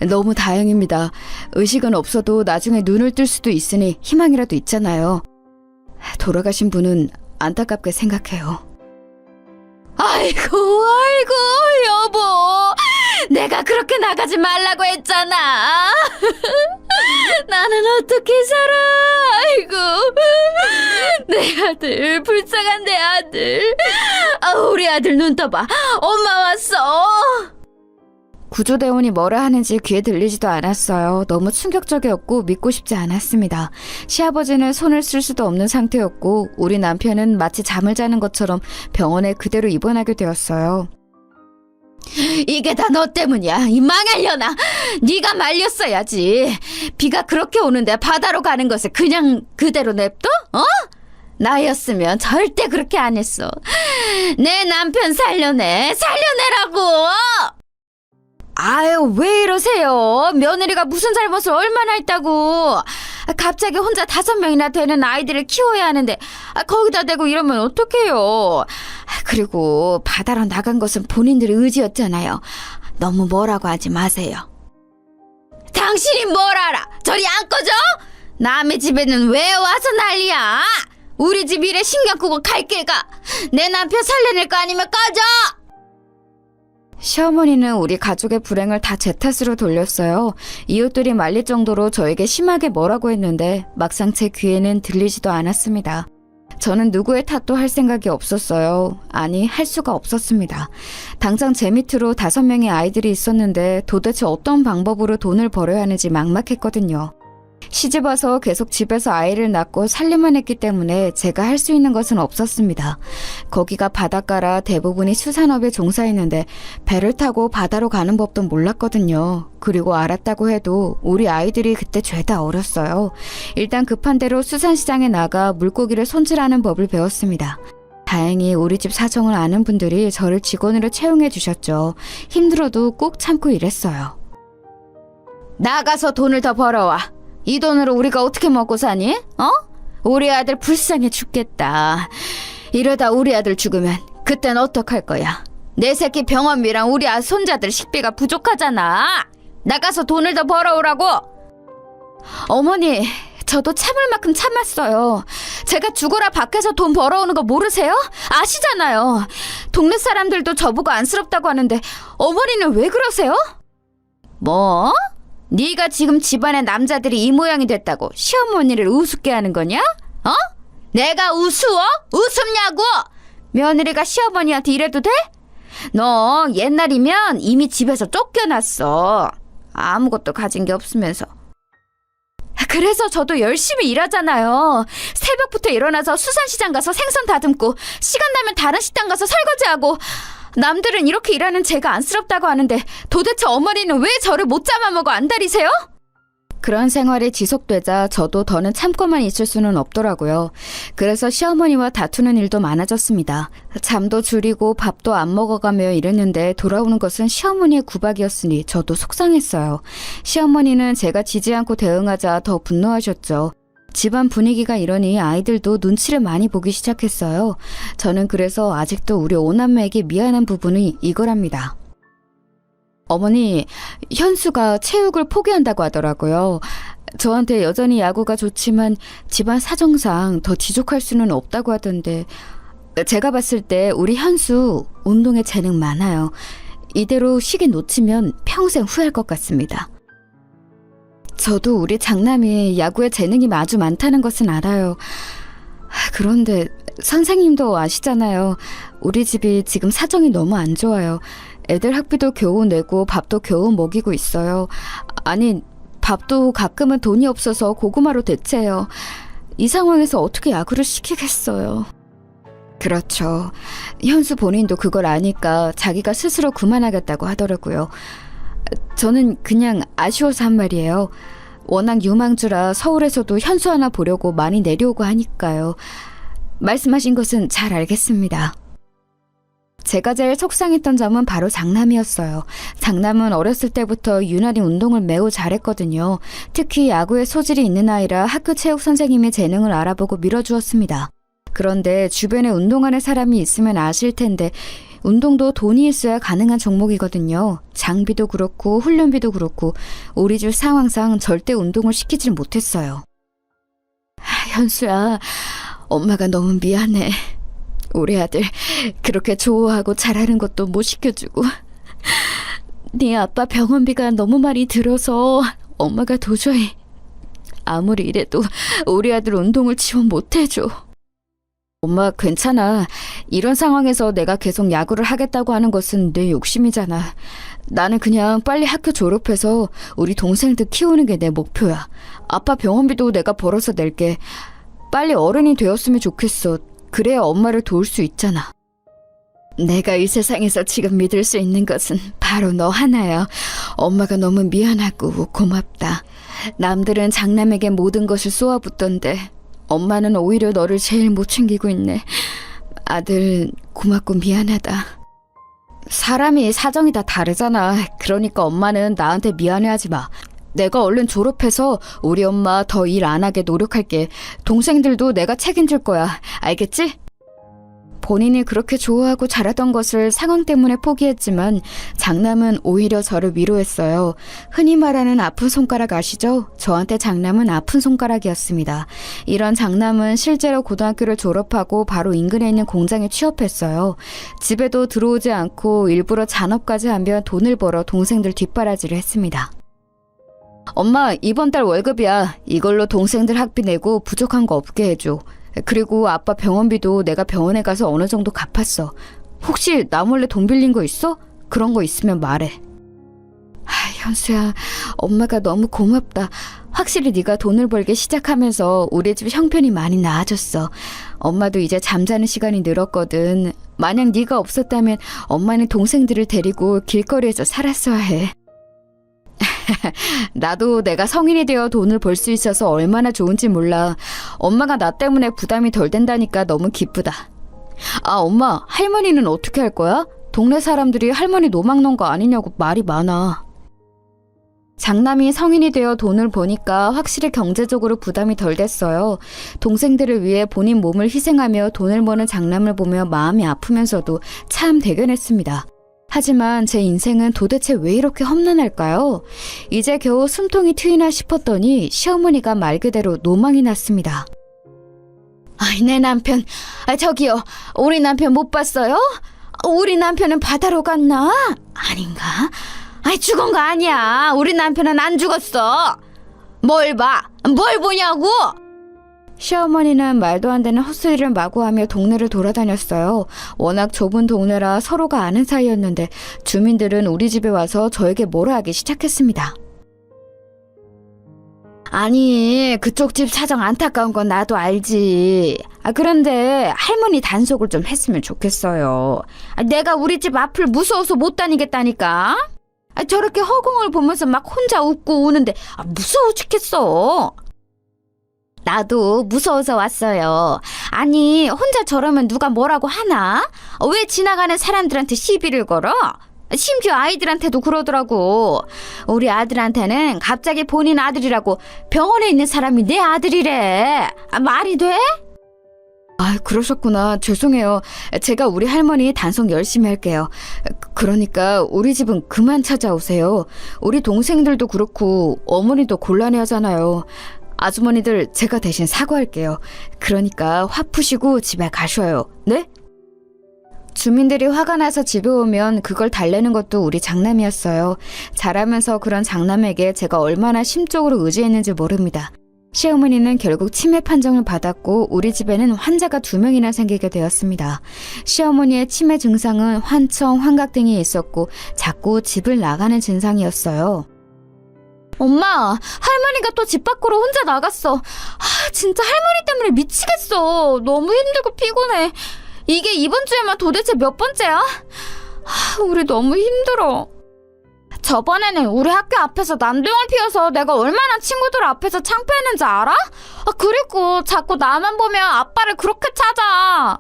너무 다행입니다. 의식은 없어도 나중에 눈을 뜰 수도 있으니 희망이라도 있잖아요. 돌아가신 분은 안타깝게 생각해요. 아이고 여보, 내가 그렇게 나가지 말라고 했잖아. 나는 어떻게 살아. 아이고, 내 아들, 불쌍한 내 아들. 우리 아들 눈 떠봐. 엄마 왔어. 구조대원이 뭐라 하는지 귀에 들리지도 않았어요. 너무 충격적이었고 믿고 싶지 않았습니다. 시아버지는 손을 쓸 수도 없는 상태였고 우리 남편은 마치 잠을 자는 것처럼 병원에 그대로 입원하게 되었어요. 이게 다 너 때문이야. 이 망할려나. 네가 말렸어야지. 비가 그렇게 오는데 바다로 가는 것을 그냥 그대로 냅둬? 나였으면 절대 그렇게 안 했어. 내 남편 살려내라고. 아유, 왜 이러세요? 며느리가 무슨 잘못을 얼마나 했다고. 갑자기 혼자 5명이나 되는 아이들을 키워야 하는데 거기다 대고 이러면 어떡해요. 그리고 바다로 나간 것은 본인들의 의지였잖아요. 너무 뭐라고 하지 마세요. 당신이 뭘 알아? 저리 안 꺼져? 남의 집에는 왜 와서 난리야? 우리 집 일에 신경 끄고 갈 길 가. 내 남편 살려낼 거 아니면 꺼져. 시어머니는 우리 가족의 불행을 다 제 탓으로 돌렸어요. 이웃들이 말릴 정도로 저에게 심하게 뭐라고 했는데 막상 제 귀에는 들리지도 않았습니다. 저는 누구의 탓도 할 생각이 없었어요. 아니, 할 수가 없었습니다. 당장 제 밑으로 5명의 아이들이 있었는데 도대체 어떤 방법으로 돈을 벌어야 하는지 막막했거든요. 시집와서 계속 집에서 아이를 낳고 살림만 했기 때문에 제가 할 수 있는 것은 없었습니다. 거기가 바닷가라 대부분이 수산업에 종사했는데 배를 타고 바다로 가는 법도 몰랐거든요. 그리고 알았다고 해도 우리 아이들이 그때 죄다 어렸어요. 일단 급한 대로 수산시장에 나가 물고기를 손질하는 법을 배웠습니다. 다행히 우리 집 사정을 아는 분들이 저를 직원으로 채용해 주셨죠. 힘들어도 꾹 참고 일했어요. 나가서 돈을 더 벌어와. 이 돈으로 우리가 어떻게 먹고 사니? 우리 아들 불쌍해 죽겠다. 이러다 우리 아들 죽으면 그땐 어떡할 거야? 내 새끼 병원비랑 우리 손자들 식비가 부족하잖아. 나가서 돈을 더 벌어오라고. 어머니, 저도 참을 만큼 참았어요. 제가 죽어라 밖에서 돈 벌어오는 거 모르세요? 아시잖아요. 동네 사람들도 저보고 안쓰럽다고 하는데 어머니는 왜 그러세요? 뭐? 네가 지금 집안의 남자들이 이 모양이 됐다고 시어머니를 우습게 하는 거냐? 내가 우스워? 우습냐고? 며느리가 시어머니한테 이래도 돼? 너 옛날이면 이미 집에서 쫓겨났어. 아무것도 가진 게 없으면서. 그래서 저도 열심히 일하잖아요. 새벽부터 일어나서 수산시장 가서 생선 다듬고 시간 나면 다른 식당 가서 설거지하고. 남들은 이렇게 일하는 제가 안쓰럽다고 하는데 도대체 어머니는 왜 저를 못 잡아먹어 안달이세요? 그런 생활이 지속되자 저도 더는 참고만 있을 수는 없더라고요. 그래서 시어머니와 다투는 일도 많아졌습니다. 잠도 줄이고 밥도 안 먹어가며 이랬는데 돌아오는 것은 시어머니의 구박이었으니 저도 속상했어요. 시어머니는 제가 지지 않고 대응하자 더 분노하셨죠. 집안 분위기가 이러니 아이들도 눈치를 많이 보기 시작했어요. 저는 그래서 아직도 우리 오남매에게 미안한 부분이 이거랍니다. 어머니, 현수가 체육을 포기한다고 하더라고요. 저한테 여전히 야구가 좋지만 집안 사정상 더 지족할 수는 없다고 하던데 제가 봤을 때 우리 현수 운동에 재능 많아요. 이대로 시기 놓치면 평생 후회할 것 같습니다. 저도 우리 장남이 야구에 재능이 아주 많다는 것은 알아요. 그런데 선생님도 아시잖아요. 우리 집이 지금 사정이 너무 안 좋아요. 애들 학비도 겨우 내고 밥도 겨우 먹이고 있어요. 아니, 밥도 가끔은 돈이 없어서 고구마로 대체해요. 이 상황에서 어떻게 야구를 시키겠어요. 그렇죠. 현수 본인도 그걸 아니까 자기가 스스로 그만하겠다고 하더라고요. 저는 그냥 아쉬워서 한 말이에요. 워낙 유망주라 서울에서도 현수 하나 보려고 많이 내려오고 하니까요. 말씀하신 것은 잘 알겠습니다. 제가 제일 속상했던 점은 바로 장남이었어요. 장남은 어렸을 때부터 유난히 운동을 매우 잘했거든요. 특히 야구에 소질이 있는 아이라 학교 체육 선생님의 재능을 알아보고 밀어주었습니다. 그런데 주변에 운동하는 사람이 있으면 아실 텐데 운동도 돈이 있어야 가능한 종목이거든요. 장비도 그렇고 훈련비도 그렇고 우리 집 상황상 절대 운동을 시키질 못했어요. 현수야, 엄마가 너무 미안해. 우리 아들 그렇게 좋아하고 잘하는 것도 못 시켜주고 네 아빠 병원비가 너무 많이 들어서 엄마가 도저히 아무리 이래도 우리 아들 운동을 지원 못해줘. 엄마 괜찮아. 이런 상황에서 내가 계속 야구를 하겠다고 하는 것은 내 욕심이잖아. 나는 그냥 빨리 학교 졸업해서 우리 동생들 키우는 게 내 목표야. 아빠 병원비도 내가 벌어서 낼게. 빨리 어른이 되었으면 좋겠어. 그래야 엄마를 도울 수 있잖아. 내가 이 세상에서 지금 믿을 수 있는 것은 바로 너 하나야. 엄마가 너무 미안하고 고맙다. 남들은 장남에게 모든 것을 쏘아붙던데 엄마는 오히려 너를 제일 못 챙기고 있네. 아들 고맙고 미안하다. 사람이 사정이 다 다르잖아. 그러니까 엄마는 나한테 미안해하지 마. 내가 얼른 졸업해서 우리 엄마 더 일 안 하게 노력할게. 동생들도 내가 책임질 거야. 알겠지? 본인이 그렇게 좋아하고 잘하던 것을 상황 때문에 포기했지만 장남은 오히려 저를 위로했어요. 흔히 말하는 아픈 손가락 아시죠? 저한테 장남은 아픈 손가락이었습니다. 이런 장남은 실제로 고등학교를 졸업하고 바로 인근에 있는 공장에 취업했어요. 집에도 들어오지 않고 일부러 잔업까지 하며 돈을 벌어 동생들 뒷바라지를 했습니다. 엄마, 이번 달 월급이야. 이걸로 동생들 학비 내고 부족한 거 없게 해줘. 그리고 아빠 병원비도 내가 병원에 가서 어느 정도 갚았어. 혹시 나 몰래 돈 빌린 거 있어? 그런 거 있으면 말해. 현수야, 엄마가 너무 고맙다. 확실히 네가 돈을 벌기 시작하면서 우리 집 형편이 많이 나아졌어. 엄마도 이제 잠자는 시간이 늘었거든. 만약 네가 없었다면 엄마는 동생들을 데리고 길거리에서 살았어야 해. 나도 내가 성인이 되어 돈을 벌 수 있어서 얼마나 좋은지 몰라. 엄마가 나 때문에 부담이 덜 된다니까 너무 기쁘다. 아, 엄마, 할머니는 어떻게 할 거야? 동네 사람들이 할머니 노망 논 거 아니냐고 말이 많아. 장남이 성인이 되어 돈을 버니까 확실히 경제적으로 부담이 덜 됐어요. 동생들을 위해 본인 몸을 희생하며 돈을 버는 장남을 보며 마음이 아프면서도 참 대견했습니다. 하지만 제 인생은 도대체 왜 이렇게 험난할까요? 이제 겨우 숨통이 트이나 싶었더니 시어머니가 말 그대로 노망이 났습니다. 내 남편, 저기요, 우리 남편 못 봤어요? 우리 남편은 바다로 갔나? 아닌가? 죽은 거 아니야. 우리 남편은 안 죽었어. 뭘 봐? 뭘 보냐고? 시어머니는 말도 안 되는 헛소리를 마구하며 동네를 돌아다녔어요. 워낙 좁은 동네라 서로가 아는 사이였는데 주민들은 우리 집에 와서 저에게 뭐라 하기 시작했습니다. 아니, 그쪽 집 사정 안타까운 건 나도 알지. 그런데 할머니 단속을 좀 했으면 좋겠어요. 내가 우리 집 앞을 무서워서 못 다니겠다니까. 저렇게 허공을 보면서 막 혼자 웃고 우는데 무서워 죽겠어. 나도 무서워서 왔어요. 아니, 혼자 저러면 누가 뭐라고 하나? 왜 지나가는 사람들한테 시비를 걸어? 심지어 아이들한테도 그러더라고. 우리 아들한테는 갑자기 본인 아들이라고 병원에 있는 사람이 내 아들이래. 말이 돼? 그러셨구나. 죄송해요. 제가 우리 할머니 단속 열심히 할게요. 그러니까 우리 집은 그만 찾아오세요. 우리 동생들도 그렇고 어머니도 곤란해하잖아요. 아주머니들 제가 대신 사과할게요. 그러니까 화 푸시고 집에 가셔요. 네? 주민들이 화가 나서 집에 오면 그걸 달래는 것도 우리 장남이었어요. 자라면서 그런 장남에게 제가 얼마나 심적으로 의지했는지 모릅니다. 시어머니는 결국 치매 판정을 받았고 우리 집에는 환자가 2명이나 생기게 되었습니다. 시어머니의 치매 증상은 환청, 환각 등이 있었고 자꾸 집을 나가는 증상이었어요. 엄마, 할머니가 또 집 밖으로 혼자 나갔어. 진짜 할머니 때문에 미치겠어. 너무 힘들고 피곤해. 이게 이번 주에만 도대체 몇 번째야? 우리 너무 힘들어. 저번에는 우리 학교 앞에서 난동을 피워서 내가 얼마나 친구들 앞에서 창피했는지 알아? 그리고 자꾸 나만 보면 아빠를 그렇게 찾아.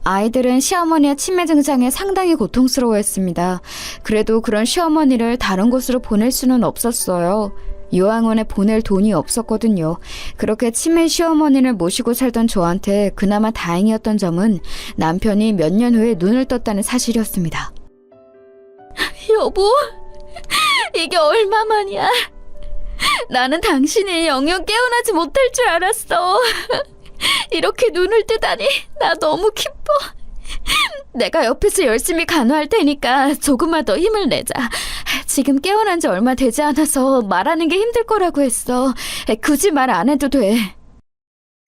아이들은 시어머니의 치매 증상에 상당히 고통스러워했습니다. 그래도 그런 시어머니를 다른 곳으로 보낼 수는 없었어요. 요양원에 보낼 돈이 없었거든요. 그렇게 치매 시어머니를 모시고 살던 저한테 그나마 다행이었던 점은 남편이 몇 년 후에 눈을 떴다는 사실이었습니다. 여보, 이게 얼마만이야? 나는 당신이 영영 깨어나지 못할 줄 알았어. 이렇게 눈을 뜨다니 나 너무 기뻐. 내가 옆에서 열심히 간호할 테니까 조금만 더 힘을 내자. 지금 깨어난 지 얼마 되지 않아서 말하는 게 힘들 거라고 했어. 굳이 말 안 해도 돼.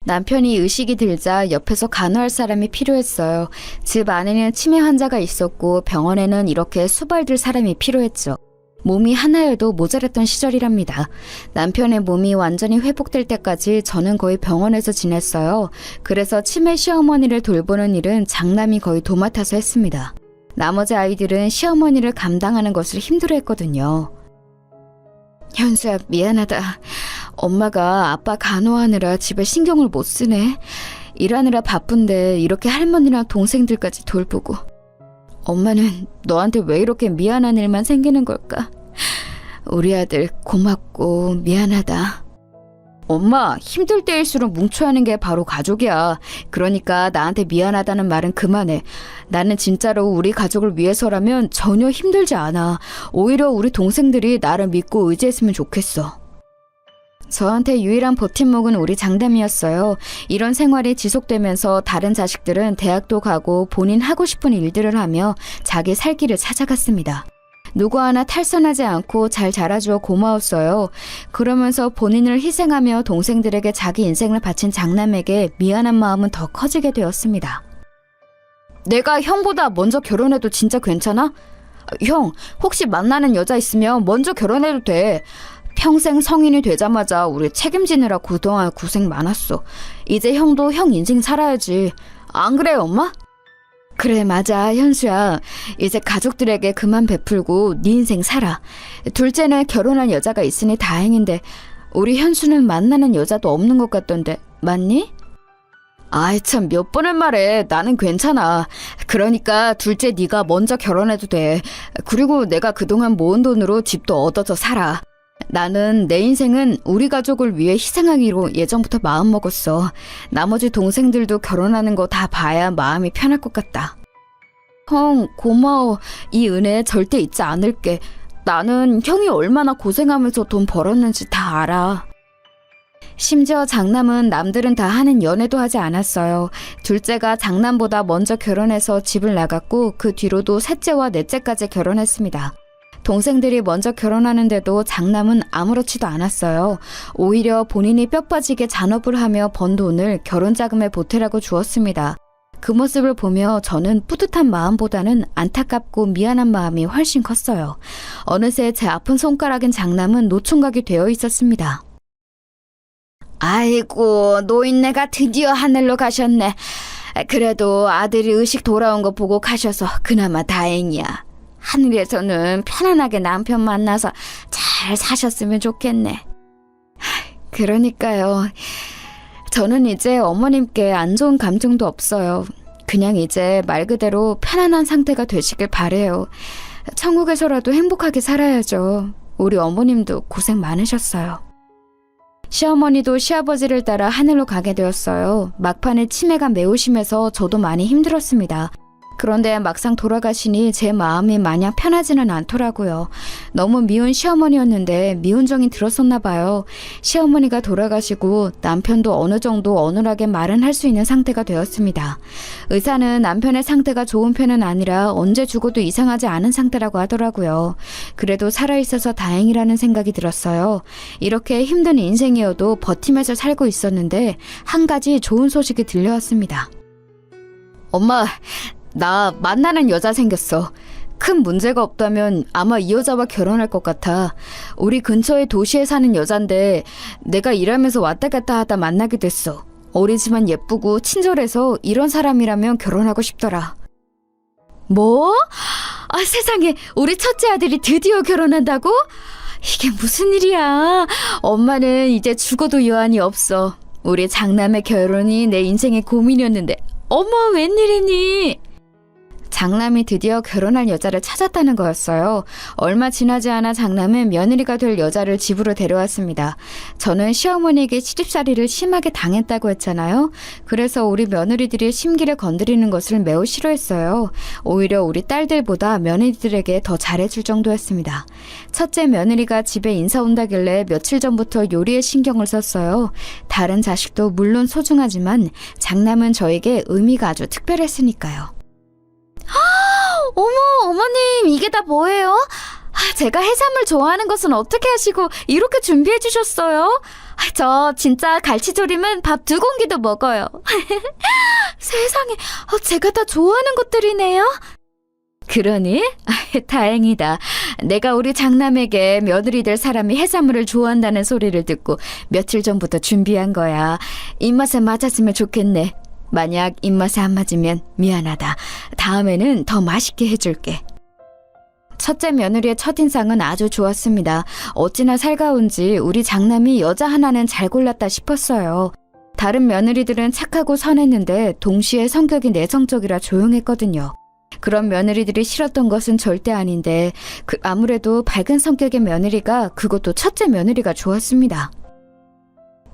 남편이 의식이 들자 옆에서 간호할 사람이 필요했어요. 집 안에는 치매 환자가 있었고 병원에는 이렇게 수발들 사람이 필요했죠. 몸이 하나여도 모자랐던 시절이랍니다. 남편의 몸이 완전히 회복될 때까지 저는 거의 병원에서 지냈어요. 그래서 치매 시어머니를 돌보는 일은 장남이 거의 도맡아서 했습니다. 나머지 아이들은 시어머니를 감당하는 것을 힘들어했거든요. 현수야, 미안하다. 엄마가 아빠 간호하느라 집에 신경을 못 쓰네. 일하느라 바쁜데 이렇게 할머니랑 동생들까지 돌보고. 엄마는 너한테 왜 이렇게 미안한 일만 생기는 걸까? 우리 아들 고맙고 미안하다. 엄마, 힘들 때일수록 뭉쳐야 하는 게 바로 가족이야. 그러니까 나한테 미안하다는 말은 그만해. 나는 진짜로 우리 가족을 위해서라면 전혀 힘들지 않아. 오히려 우리 동생들이 나를 믿고 의지했으면 좋겠어. 저한테 유일한 버팀목은 우리 장남이었어요. 이런 생활이 지속되면서 다른 자식들은 대학도 가고 본인 하고 싶은 일들을 하며 자기 살 길을 찾아갔습니다. 누구 하나 탈선하지 않고 잘 자라주어 고마웠어요. 그러면서 본인을 희생하며 동생들에게 자기 인생을 바친 장남에게 미안한 마음은 더 커지게 되었습니다. 내가 형보다 먼저 결혼해도 진짜 괜찮아? 형, 혹시 만나는 여자 있으면 먼저 결혼해도 돼. 평생 성인이 되자마자 우리 책임지느라 그동안 고생 많았어. 이제 형도 형 인생 살아야지. 안 그래, 엄마? 그래, 맞아, 현수야. 이제 가족들에게 그만 베풀고 네 인생 살아. 둘째는 결혼한 여자가 있으니 다행인데 우리 현수는 만나는 여자도 없는 것 같던데 맞니? 아이 참, 몇 번을 말해. 나는 괜찮아. 그러니까 둘째 네가 먼저 결혼해도 돼. 그리고 내가 그동안 모은 돈으로 집도 얻어서 살아. 나는 내 인생은 우리 가족을 위해 희생하기로 예전부터 마음먹었어. 나머지 동생들도 결혼하는 거 다 봐야 마음이 편할 것 같다. 형, 고마워. 이 은혜 절대 잊지 않을게. 나는 형이 얼마나 고생하면서 돈 벌었는지 다 알아. 심지어 장남은 남들은 다 하는 연애도 하지 않았어요. 둘째가 장남보다 먼저 결혼해서 집을 나갔고 그 뒤로도 셋째와 넷째까지 결혼했습니다. 동생들이 먼저 결혼하는데도 장남은 아무렇지도 않았어요. 오히려 본인이 뼈 빠지게 잔업을 하며 번 돈을 결혼 자금에 보태라고 주었습니다. 그 모습을 보며 저는 뿌듯한 마음보다는 안타깝고 미안한 마음이 훨씬 컸어요. 어느새 제 아픈 손가락인 장남은 노총각이 되어 있었습니다. 아이고, 노인네가 드디어 하늘로 가셨네. 그래도 아들이 의식 돌아온 거 보고 가셔서 그나마 다행이야. 하늘에서는 편안하게 남편 만나서 잘 사셨으면 좋겠네. 그러니까요. 저는 이제 어머님께 안 좋은 감정도 없어요. 그냥 이제 말 그대로 편안한 상태가 되시길 바래요. 천국에서라도 행복하게 살아야죠. 우리 어머님도 고생 많으셨어요. 시어머니도 시아버지를 따라 하늘로 가게 되었어요. 막판에 치매가 매우 심해서 저도 많이 힘들었습니다. 그런데 막상 돌아가시니 제 마음이 마냥 편하지는 않더라고요. 너무 미운 시어머니였는데 미운 정이 들었었나 봐요. 시어머니가 돌아가시고 남편도 어느 정도 어눌하게 말은 할 수 있는 상태가 되었습니다. 의사는 남편의 상태가 좋은 편은 아니라 언제 죽어도 이상하지 않은 상태라고 하더라고요. 그래도 살아있어서 다행이라는 생각이 들었어요. 이렇게 힘든 인생이어도 버티면서 살고 있었는데 한 가지 좋은 소식이 들려왔습니다. 엄마, 나 만나는 여자 생겼어. 큰 문제가 없다면 아마 이 여자와 결혼할 것 같아. 우리 근처의 도시에 사는 여잔데 내가 일하면서 왔다 갔다 하다 만나게 됐어. 어리지만 예쁘고 친절해서 이런 사람이라면 결혼하고 싶더라. 뭐? 아, 세상에, 우리 첫째 아들이 드디어 결혼한다고? 이게 무슨 일이야? 엄마는 이제 죽어도 여한이 없어. 우리 장남의 결혼이 내 인생의 고민이었는데, 어머, 웬일이니? 장남이 드디어 결혼할 여자를 찾았다는 거였어요. 얼마 지나지 않아 장남은 며느리가 될 여자를 집으로 데려왔습니다. 저는 시어머니에게 시집살이를 심하게 당했다고 했잖아요. 그래서 우리 며느리들이 심기를 건드리는 것을 매우 싫어했어요. 오히려 우리 딸들보다 며느리들에게 더 잘해줄 정도였습니다. 첫째 며느리가 집에 인사 온다길래 며칠 전부터 요리에 신경을 썼어요. 다른 자식도 물론 소중하지만 장남은 저에게 의미가 아주 특별했으니까요. 어머, 어머님, 이게 다 뭐예요? 제가 해산물 좋아하는 것은 어떻게 하시고 이렇게 준비해 주셨어요? 저 진짜 갈치조림은 밥 2공기도 먹어요. 세상에, 제가 다 좋아하는 것들이네요. 그러니? 다행이다. 내가 우리 장남에게 며느리 될 사람이 해산물을 좋아한다는 소리를 듣고 며칠 전부터 준비한 거야. 입맛에 맞았으면 좋겠네. 만약 입맛에 안 맞으면 미안하다. 다음에는 더 맛있게 해줄게. 첫째 며느리의 첫인상은 아주 좋았습니다. 어찌나 살가운지 우리 장남이 여자 하나는 잘 골랐다 싶었어요. 다른 며느리들은 착하고 선했는데 동시에 성격이 내성적이라 조용했거든요. 그런 며느리들이 싫었던 것은 절대 아닌데 아무래도 밝은 성격의 며느리가, 그것도 첫째 며느리가 좋았습니다.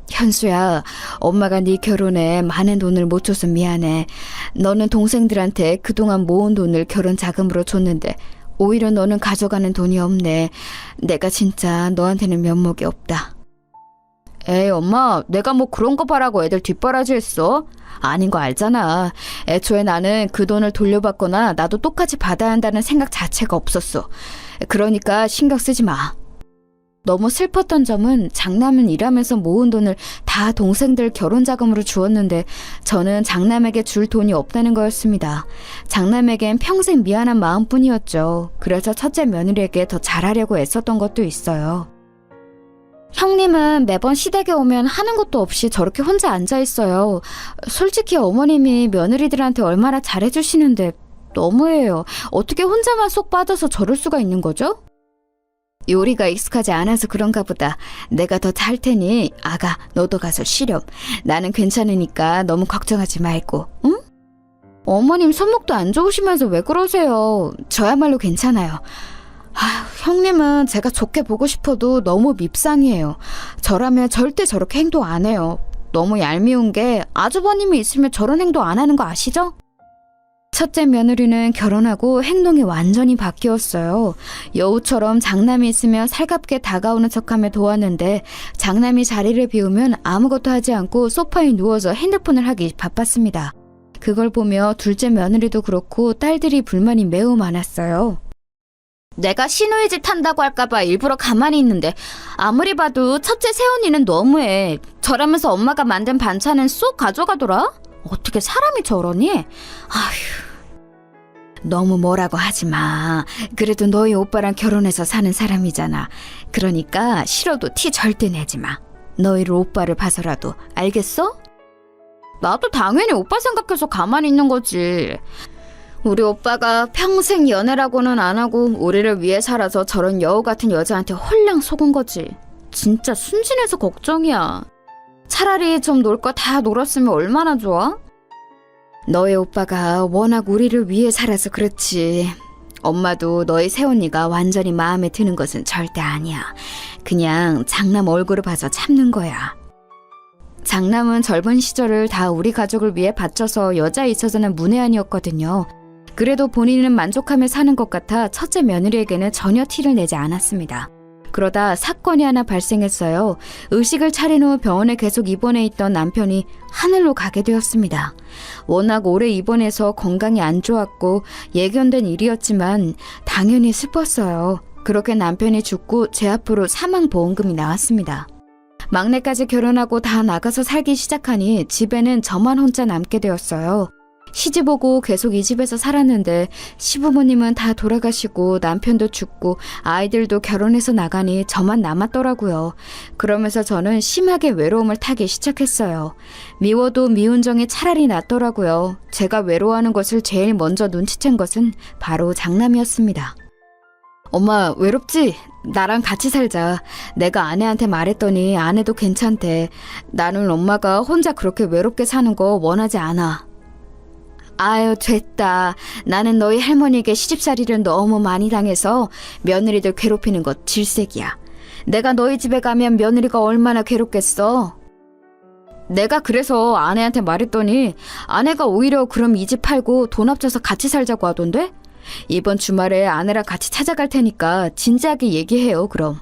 현수야, 엄마가 네 결혼에 많은 돈을 못 줘서 미안해. 너는 동생들한테 그동안 모은 돈을 결혼 자금으로 줬는데 오히려 너는 가져가는 돈이 없네. 내가 진짜 너한테는 면목이 없다. 에이, 엄마, 내가 뭐 그런 거 바라고 애들 뒷바라지 했어? 아닌 거 알잖아. 애초에 나는 그 돈을 돌려받거나 나도 똑같이 받아야 한다는 생각 자체가 없었어. 그러니까 신경 쓰지 마. 너무 슬펐던 점은 장남은 일하면서 모은 돈을 다 동생들 결혼 자금으로 주었는데 저는 장남에게 줄 돈이 없다는 거였습니다. 장남에겐 평생 미안한 마음뿐이었죠. 그래서 첫째 며느리에게 더 잘하려고 애썼던 것도 있어요. 형님은 매번 시댁에 오면 하는 것도 없이 저렇게 혼자 앉아있어요. 솔직히 어머님이 며느리들한테 얼마나 잘해주시는데 너무해요. 어떻게 혼자만 쏙 빠져서 저럴 수가 있는 거죠? 요리가 익숙하지 않아서 그런가 보다. 내가 더 잘 테니 아가, 너도 가서 쉬렴. 나는 괜찮으니까 너무 걱정하지 말고, 응? 어머님 손목도 안 좋으시면서 왜 그러세요? 저야말로 괜찮아요. 형님은 제가 좋게 보고 싶어도 너무 밉상이에요. 저라면 절대 저렇게 행동 안 해요. 너무 얄미운 게 아주버님이 있으면 저런 행동 안 하는 거 아시죠? 첫째 며느리는 결혼하고 행동이 완전히 바뀌었어요. 여우처럼 장남이 있으면 살갑게 다가오는 척하며 도왔는데 장남이 자리를 비우면 아무것도 하지 않고 소파에 누워서 핸드폰을 하기 바빴습니다. 그걸 보며 둘째 며느리도 그렇고 딸들이 불만이 매우 많았어요. 내가 시누이 집 한다고 할까봐 일부러 가만히 있는데 아무리 봐도 첫째 새언니는 너무해. 저라면서 엄마가 만든 반찬은 쏙 가져가더라? 어떻게 사람이 저러니? 아휴. 너무 뭐라고 하지 마. 그래도 너희 오빠랑 결혼해서 사는 사람이잖아. 그러니까 싫어도 티 절대 내지 마. 너희를 오빠를 봐서라도. 알겠어? 나도 당연히 오빠 생각해서 가만히 있는 거지. 우리 오빠가 평생 연애라고는 안 하고 우리를 위해 살아서 저런 여우 같은 여자한테 홀랑 속은 거지. 진짜 순진해서 걱정이야. 차라리 좀 놀 거 다 놀았으면 얼마나 좋아? 너희 오빠가 워낙 우리를 위해 살아서 그렇지. 엄마도 너희 새언니가 완전히 마음에 드는 것은 절대 아니야. 그냥 장남 얼굴을 봐서 참는 거야. 장남은 젊은 시절을 다 우리 가족을 위해 바쳐서 여자에 있어서는 문외한이었거든요. 그래도 본인은 만족하며 사는 것 같아 첫째 며느리에게는 전혀 티를 내지 않았습니다. 그러다 사건이 하나 발생했어요. 의식을 차린 후 병원에 계속 입원해 있던 남편이 하늘로 가게 되었습니다. 워낙 오래 입원해서 건강이 안 좋았고 예견된 일이었지만 당연히 슬펐어요. 그렇게 남편이 죽고 제 앞으로 사망보험금이 나왔습니다. 막내까지 결혼하고 다 나가서 살기 시작하니 집에는 저만 혼자 남게 되었어요. 시집 오고 계속 이 집에서 살았는데 시부모님은 다 돌아가시고 남편도 죽고 아이들도 결혼해서 나가니 저만 남았더라고요. 그러면서 저는 심하게 외로움을 타기 시작했어요. 미워도 미운 정이 차라리 낫더라고요. 제가 외로워하는 것을 제일 먼저 눈치챈 것은 바로 장남이었습니다. 엄마, 외롭지? 나랑 같이 살자. 내가 아내한테 말했더니 아내도 괜찮대. 나는 엄마가 혼자 그렇게 외롭게 사는 거 원하지 않아. 아유, 됐다. 나는 너희 할머니에게 시집살이를 너무 많이 당해서 며느리들 괴롭히는 것 질색이야. 내가 너희 집에 가면 며느리가 얼마나 괴롭겠어. 내가 그래서 아내한테 말했더니 아내가 오히려 그럼 이 집 팔고 돈 합쳐서 같이 살자고 하던데? 이번 주말에 아내랑 같이 찾아갈 테니까 진지하게 얘기해요, 그럼.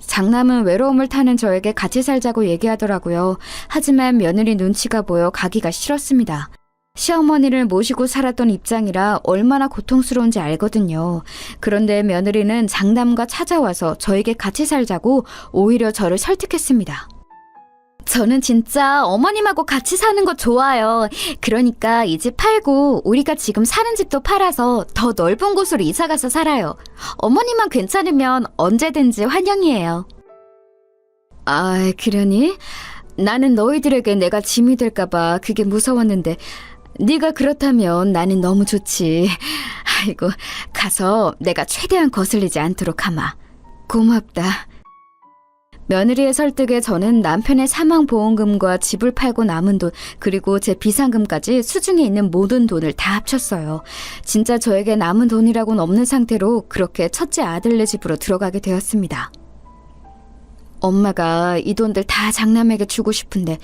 장남은 외로움을 타는 저에게 같이 살자고 얘기하더라고요. 하지만 며느리 눈치가 보여 가기가 싫었습니다. 시어머니를 모시고 살았던 입장이라 얼마나 고통스러운지 알거든요. 그런데 며느리는 장남과 찾아와서 저에게 같이 살자고 오히려 저를 설득했습니다. 저는 진짜 어머님하고 같이 사는 거 좋아요. 그러니까 이 집 팔고 우리가 지금 사는 집도 팔아서 더 넓은 곳으로 이사가서 살아요. 어머님만 괜찮으면 언제든지 환영이에요. 아, 그러니? 나는 너희들에게 내가 짐이 될까봐 그게 무서웠는데 네가 그렇다면 나는 너무 좋지. 아이고, 가서 내가 최대한 거슬리지 않도록 하마. 고맙다. 며느리의 설득에 저는 남편의 사망보험금과 집을 팔고 남은 돈, 그리고 제 비상금까지 수중에 있는 모든 돈을 다 합쳤어요. 진짜 저에게 남은 돈이라고는 없는 상태로 그렇게 첫째 아들네 집으로 들어가게 되었습니다. 엄마가 이 돈들 다 장남에게 주고 싶은데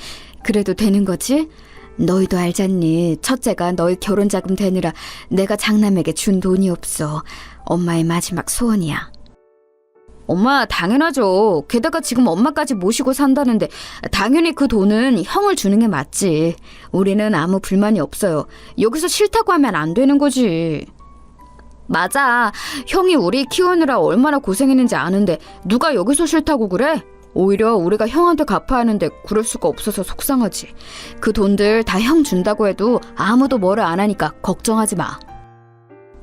그래도 되는 거지? 너희도 알잖니. 첫째가 너희 결혼자금 되느라 내가 장남에게 준 돈이 없어. 엄마의 마지막 소원이야. 엄마, 당연하죠. 게다가 지금 엄마까지 모시고 산다는데 당연히 그 돈은 형을 주는 게 맞지. 우리는 아무 불만이 없어요. 여기서 싫다고 하면 안 되는 거지. 맞아. 형이 우리 키우느라 얼마나 고생했는지 아는데 누가 여기서 싫다고 그래? 오히려 우리가 형한테 갚아야 하는데 그럴 수가 없어서 속상하지. 그 돈들 다 형 준다고 해도 아무도 뭐를 안 하니까 걱정하지 마.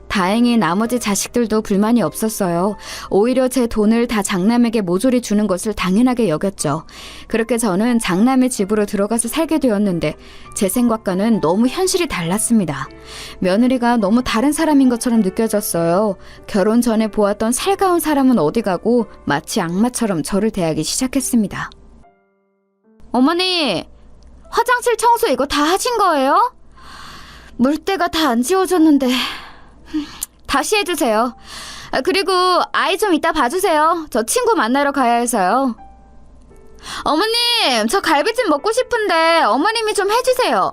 다행히 나머지 자식들도 불만이 없었어요. 오히려 제 돈을 다 장남에게 모조리 주는 것을 당연하게 여겼죠. 그렇게 저는 장남의 집으로 들어가서 살게 되었는데 제 생각과는 너무 현실이 달랐습니다. 며느리가 너무 다른 사람인 것처럼 느껴졌어요. 결혼 전에 보았던 살가운 사람은 어디 가고 마치 악마처럼 저를 대하기 시작했습니다. 어머니, 화장실 청소 이거 다 하신 거예요? 물때가 다 안 지워졌는데... 다시 해주세요. 그리고 아이 좀 이따 봐주세요. 저 친구 만나러 가야 해서요. 어머님, 저 갈비찜 먹고 싶은데 어머님이 좀 해주세요.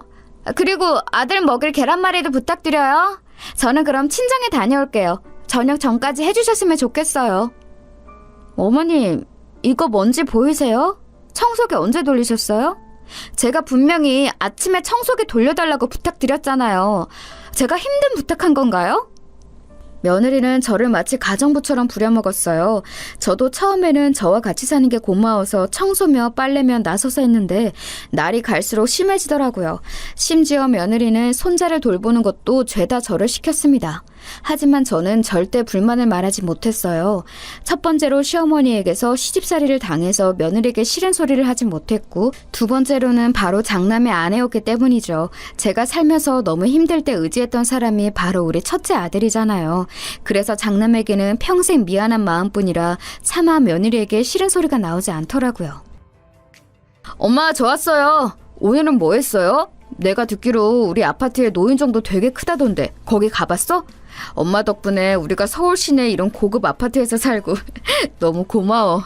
그리고 아들 먹을 계란말이도 부탁드려요. 저는 그럼 친정에 다녀올게요. 저녁 전까지 해주셨으면 좋겠어요. 어머님, 이거 뭔지 보이세요? 청소기 언제 돌리셨어요? 제가 분명히 아침에 청소기 돌려달라고 부탁드렸잖아요. 제가 힘든 부탁한 건가요? 며느리는 저를 마치 가정부처럼 부려먹었어요. 저도 처음에는 저와 같이 사는 게 고마워서 청소며 빨래며 나서서 했는데 날이 갈수록 심해지더라고요. 심지어 며느리는 손자를 돌보는 것도 죄다 저를 시켰습니다. 하지만 저는 절대 불만을 말하지 못했어요. 첫 번째로 시어머니에게서 시집살이를 당해서 며느리에게 싫은 소리를 하지 못했고, 두 번째로는 바로 장남의 아내였기 때문이죠. 제가 살면서 너무 힘들 때 의지했던 사람이 바로 우리 첫째 아들이잖아요. 그래서 장남에게는 평생 미안한 마음뿐이라 차마 며느리에게 싫은 소리가 나오지 않더라고요. 엄마, 저 왔어요. 오늘은 뭐 했어요? 내가 듣기로 우리 아파트의 노인정도 되게 크다던데 거기 가봤어? 엄마 덕분에 우리가 서울 시내 이런 고급 아파트에서 살고 너무 고마워.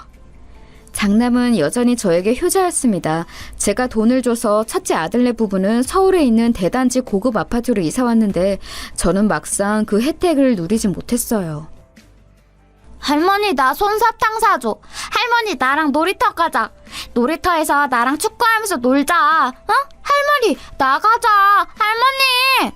장남은 여전히 저에게 효자였습니다. 제가 돈을 줘서 첫째 아들네 부부는 서울에 있는 대단지 고급 아파트로 이사 왔는데 저는 막상 그 혜택을 누리지 못했어요. 할머니, 나 솜사탕 사줘. 할머니, 나랑 놀이터 가자. 놀이터에서 나랑 축구하면서 놀자. 어? 할머니, 나가자. 할머니!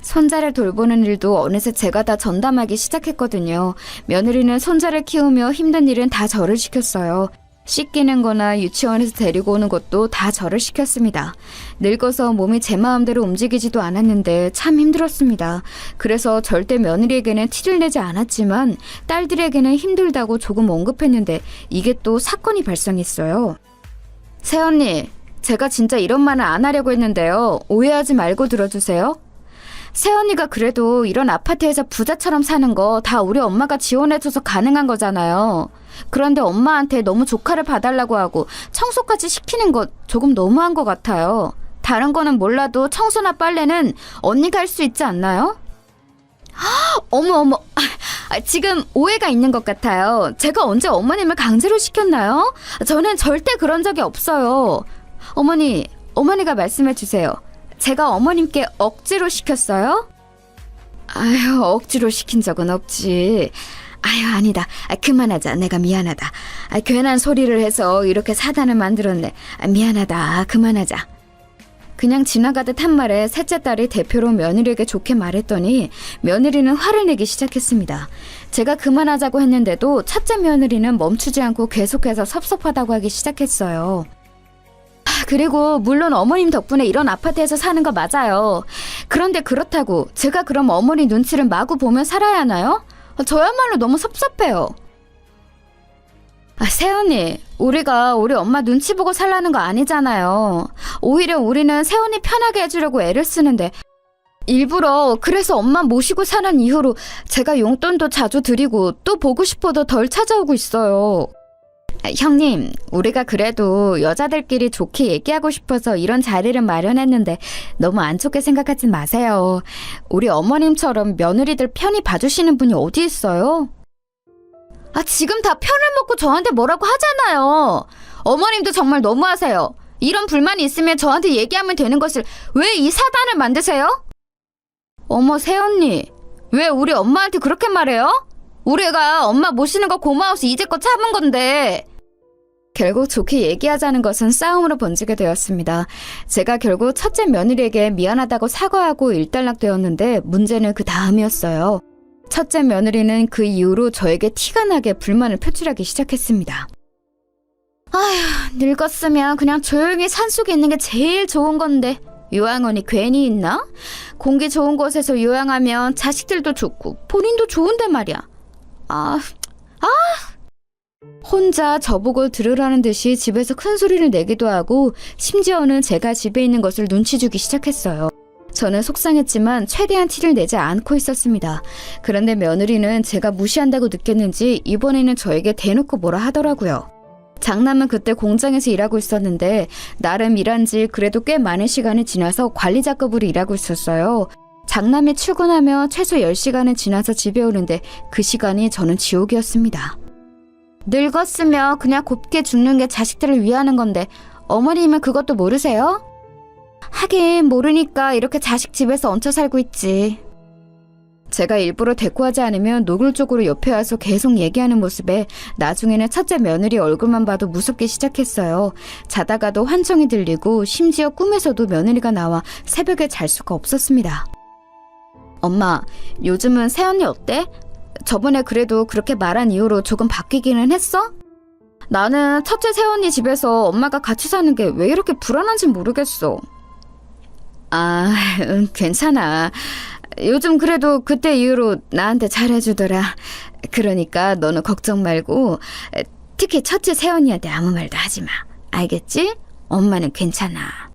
손자를 돌보는 일도 어느새 제가 다 전담하기 시작했거든요. 며느리는 손자를 키우며 힘든 일은 다 저를 시켰어요. 씻기는 거나 유치원에서 데리고 오는 것도 다 저를 시켰습니다. 늙어서 몸이 제 마음대로 움직이지도 않았는데 참 힘들었습니다. 그래서 절대 며느리에게는 티를 내지 않았지만 딸들에게는 힘들다고 조금 언급했는데 이게 또 사건이 발생했어요. 새언니, 제가 진짜 이런 말은 안 하려고 했는데요. 오해하지 말고 들어주세요. 새언니가 그래도 이런 아파트에서 부자처럼 사는 거 다 우리 엄마가 지원해줘서 가능한 거잖아요. 그런데 엄마한테 너무 조카를 봐달라고 하고 청소까지 시키는 거 조금 너무한 것 같아요. 다른 거는 몰라도 청소나 빨래는 언니가 할 수 있지 않나요? 어머. 지금 오해가 있는 것 같아요. 제가 언제 어머님을 강제로 시켰나요? 저는 절대 그런 적이 없어요. 어머니가 말씀해 주세요. 제가 어머님께 억지로 시켰어요? 아유, 억지로 시킨 적은 없지. 아유, 아니다. 그만하자. 내가 미안하다. 괜한 소리를 해서 이렇게 사단을 만들었네. 미안하다. 그만하자. 그냥 지나가듯 한 말에 셋째 딸이 대표로 며느리에게 좋게 말했더니 며느리는 화를 내기 시작했습니다. 제가 그만하자고 했는데도 첫째 며느리는 멈추지 않고 계속해서 섭섭하다고 하기 시작했어요. 그리고 물론 어머님 덕분에 이런 아파트에서 사는 거 맞아요. 그런데 그렇다고 제가 그럼 어머니 눈치를 마구 보며 살아야 하나요? 저야말로 너무 섭섭해요. 새언니, 우리가 우리 엄마 눈치 보고 살라는 거 아니잖아요. 오히려 우리는 새언니 편하게 해주려고 애를 쓰는데 일부러 그래서 엄마 모시고 사는 이후로 제가 용돈도 자주 드리고 또 보고 싶어도 덜 찾아오고 있어요. 형님, 우리가 그래도 여자들끼리 좋게 얘기하고 싶어서 이런 자리를 마련했는데 너무 안 좋게 생각하지 마세요. 우리 어머님처럼 며느리들 편히 봐주시는 분이 어디 있어요? 지금 다 편을 먹고 저한테 뭐라고 하잖아요. 어머님도 정말 너무하세요. 이런 불만이 있으면 저한테 얘기하면 되는 것을 왜 이 사단을 만드세요? 어머, 새언니, 왜 우리 엄마한테 그렇게 말해요? 우리가 엄마 모시는 거 고마워서 이제껏 참은 건데. 결국 좋게 얘기하자는 것은 싸움으로 번지게 되었습니다. 제가 결국 첫째 며느리에게 미안하다고 사과하고 일단락되었는데 문제는 그 다음이었어요. 첫째 며느리는 그 이후로 저에게 티가 나게 불만을 표출하기 시작했습니다. 아휴, 늙었으면 그냥 조용히 산속에 있는 게 제일 좋은 건데 요양원이 괜히 있나? 공기 좋은 곳에서 요양하면 자식들도 좋고 본인도 좋은데 말이야. 혼자 저보고 들으라는 듯이 집에서 큰 소리를 내기도 하고 심지어는 제가 집에 있는 것을 눈치 주기 시작했어요. 저는 속상했지만 최대한 티를 내지 않고 있었습니다. 그런데 며느리는 제가 무시한다고 느꼈는지 이번에는 저에게 대놓고 뭐라 하더라고요. 장남은 그때 공장에서 일하고 있었는데 나름 일한 지 그래도 꽤 많은 시간이 지나서 관리자급으로 일하고 있었어요. 장남이 출근하며 최소 10시간은 지나서 집에 오는데 그 시간이 저는 지옥이었습니다. 늙었으면 그냥 곱게 죽는 게 자식들을 위하는 건데 어머님은 그것도 모르세요? 하긴 모르니까 이렇게 자식 집에서 얹혀 살고 있지. 제가 일부러 대꾸하지 않으면 노골적으로 옆에 와서 계속 얘기하는 모습에 나중에는 첫째 며느리 얼굴만 봐도 무섭게 시작했어요. 자다가도 환청이 들리고 심지어 꿈에서도 며느리가 나와 새벽에 잘 수가 없었습니다. 엄마, 요즘은 새언니 어때? 저번에 그래도 그렇게 말한 이후로 조금 바뀌기는 했어? 나는 첫째 새언니 집에서 엄마가 같이 사는 게 왜 이렇게 불안한지 모르겠어. 괜찮아. 요즘 그래도 그때 이후로 나한테 잘해주더라. 그러니까 너는 걱정 말고 특히 첫째 새언니한테 아무 말도 하지 마. 알겠지? 엄마는 괜찮아.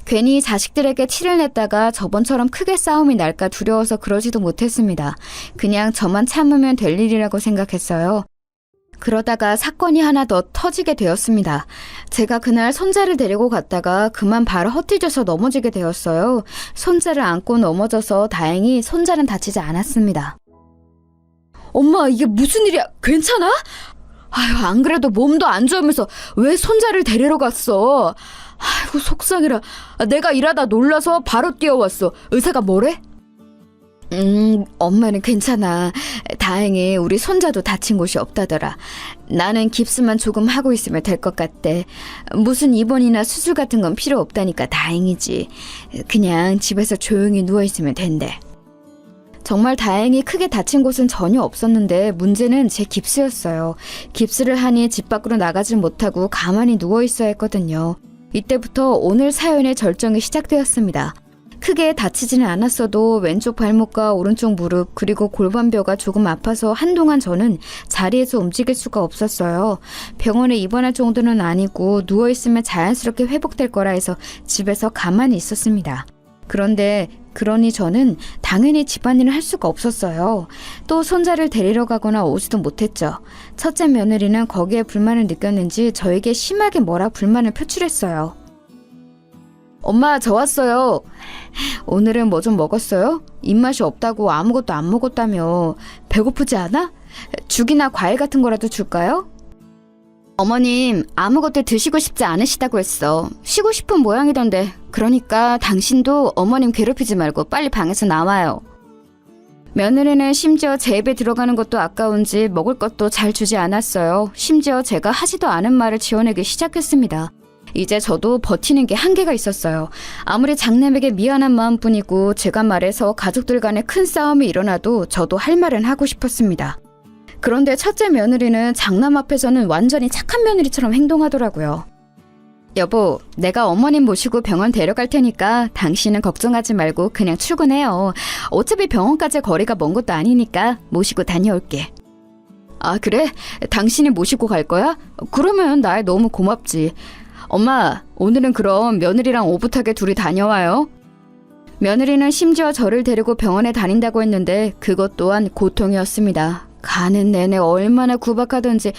괜히 자식들에게 티를 냈다가 저번처럼 크게 싸움이 날까 두려워서 그러지도 못했습니다. 그냥 저만 참으면 될 일이라고 생각했어요. 그러다가 사건이 하나 더 터지게 되었습니다. 제가 그날 손자를 데리고 갔다가 그만 발을 헛디뎌서 넘어지게 되었어요. 손자를 안고 넘어져서 다행히 손자는 다치지 않았습니다. 엄마, 이게 무슨 일이야? 괜찮아? 아유, 안 그래도 몸도 안 좋으면서 왜 손자를 데리러 갔어? 아이고, 속상해라. 내가 일하다 놀라서 바로 뛰어왔어. 의사가 뭐래? 엄마는 괜찮아. 다행히 우리 손자도 다친 곳이 없다더라. 나는 깁스만 조금 하고 있으면 될 것 같대. 무슨 입원이나 수술 같은 건 필요 없다니까 다행이지. 그냥 집에서 조용히 누워있으면 된대. 정말 다행히 크게 다친 곳은 전혀 없었는데 문제는 제 깁스였어요. 깁스를 하니 집 밖으로 나가질 못하고 가만히 누워 있어야 했거든요. 이때부터 오늘 사연의 절정이 시작되었습니다. 크게 다치지는 않았어도 왼쪽 발목과 오른쪽 무릎 그리고 골반뼈가 조금 아파서 한동안 저는 자리에서 움직일 수가 없었어요. 병원에 입원할 정도는 아니고 누워있으면 자연스럽게 회복될 거라 해서 집에서 가만히 있었습니다. 그런데 그러니 저는 당연히 집안일을 할 수가 없었어요. 또 손자를 데리러 가거나 오지도 못했죠. 첫째 며느리는 거기에 불만을 느꼈는지 저에게 심하게 뭐라 불만을 표출했어요. 엄마, 저 왔어요. 오늘은 뭐 좀 먹었어요? 입맛이 없다고 아무것도 안 먹었다며. 배고프지 않아? 죽이나 과일 같은 거라도 줄까요? 어머님, 아무것도 드시고 싶지 않으시다고 했어. 쉬고 싶은 모양이던데. 그러니까 당신도 어머님 괴롭히지 말고 빨리 방에서 나와요. 며느리는 심지어 제 입에 들어가는 것도 아까운지 먹을 것도 잘 주지 않았어요. 심지어 제가 하지도 않은 말을 지어내기 시작했습니다. 이제 저도 버티는 게 한계가 있었어요. 아무리 장남에게 미안한 마음뿐이고 제가 말해서 가족들 간에 큰 싸움이 일어나도 저도 할 말은 하고 싶었습니다. 그런데 첫째 며느리는 장남 앞에서는 완전히 착한 며느리처럼 행동하더라고요. 여보, 내가 어머님 모시고 병원 데려갈 테니까 당신은 걱정하지 말고 그냥 출근해요. 어차피 병원까지 거리가 먼 것도 아니니까 모시고 다녀올게. 아, 그래? 당신이 모시고 갈 거야? 그러면 날 너무 고맙지. 엄마, 오늘은 그럼 며느리랑 오붓하게 둘이 다녀와요. 며느리는 심지어 저를 데리고 병원에 다닌다고 했는데 그것 또한 고통이었습니다. 가는 내내 얼마나 구박하던지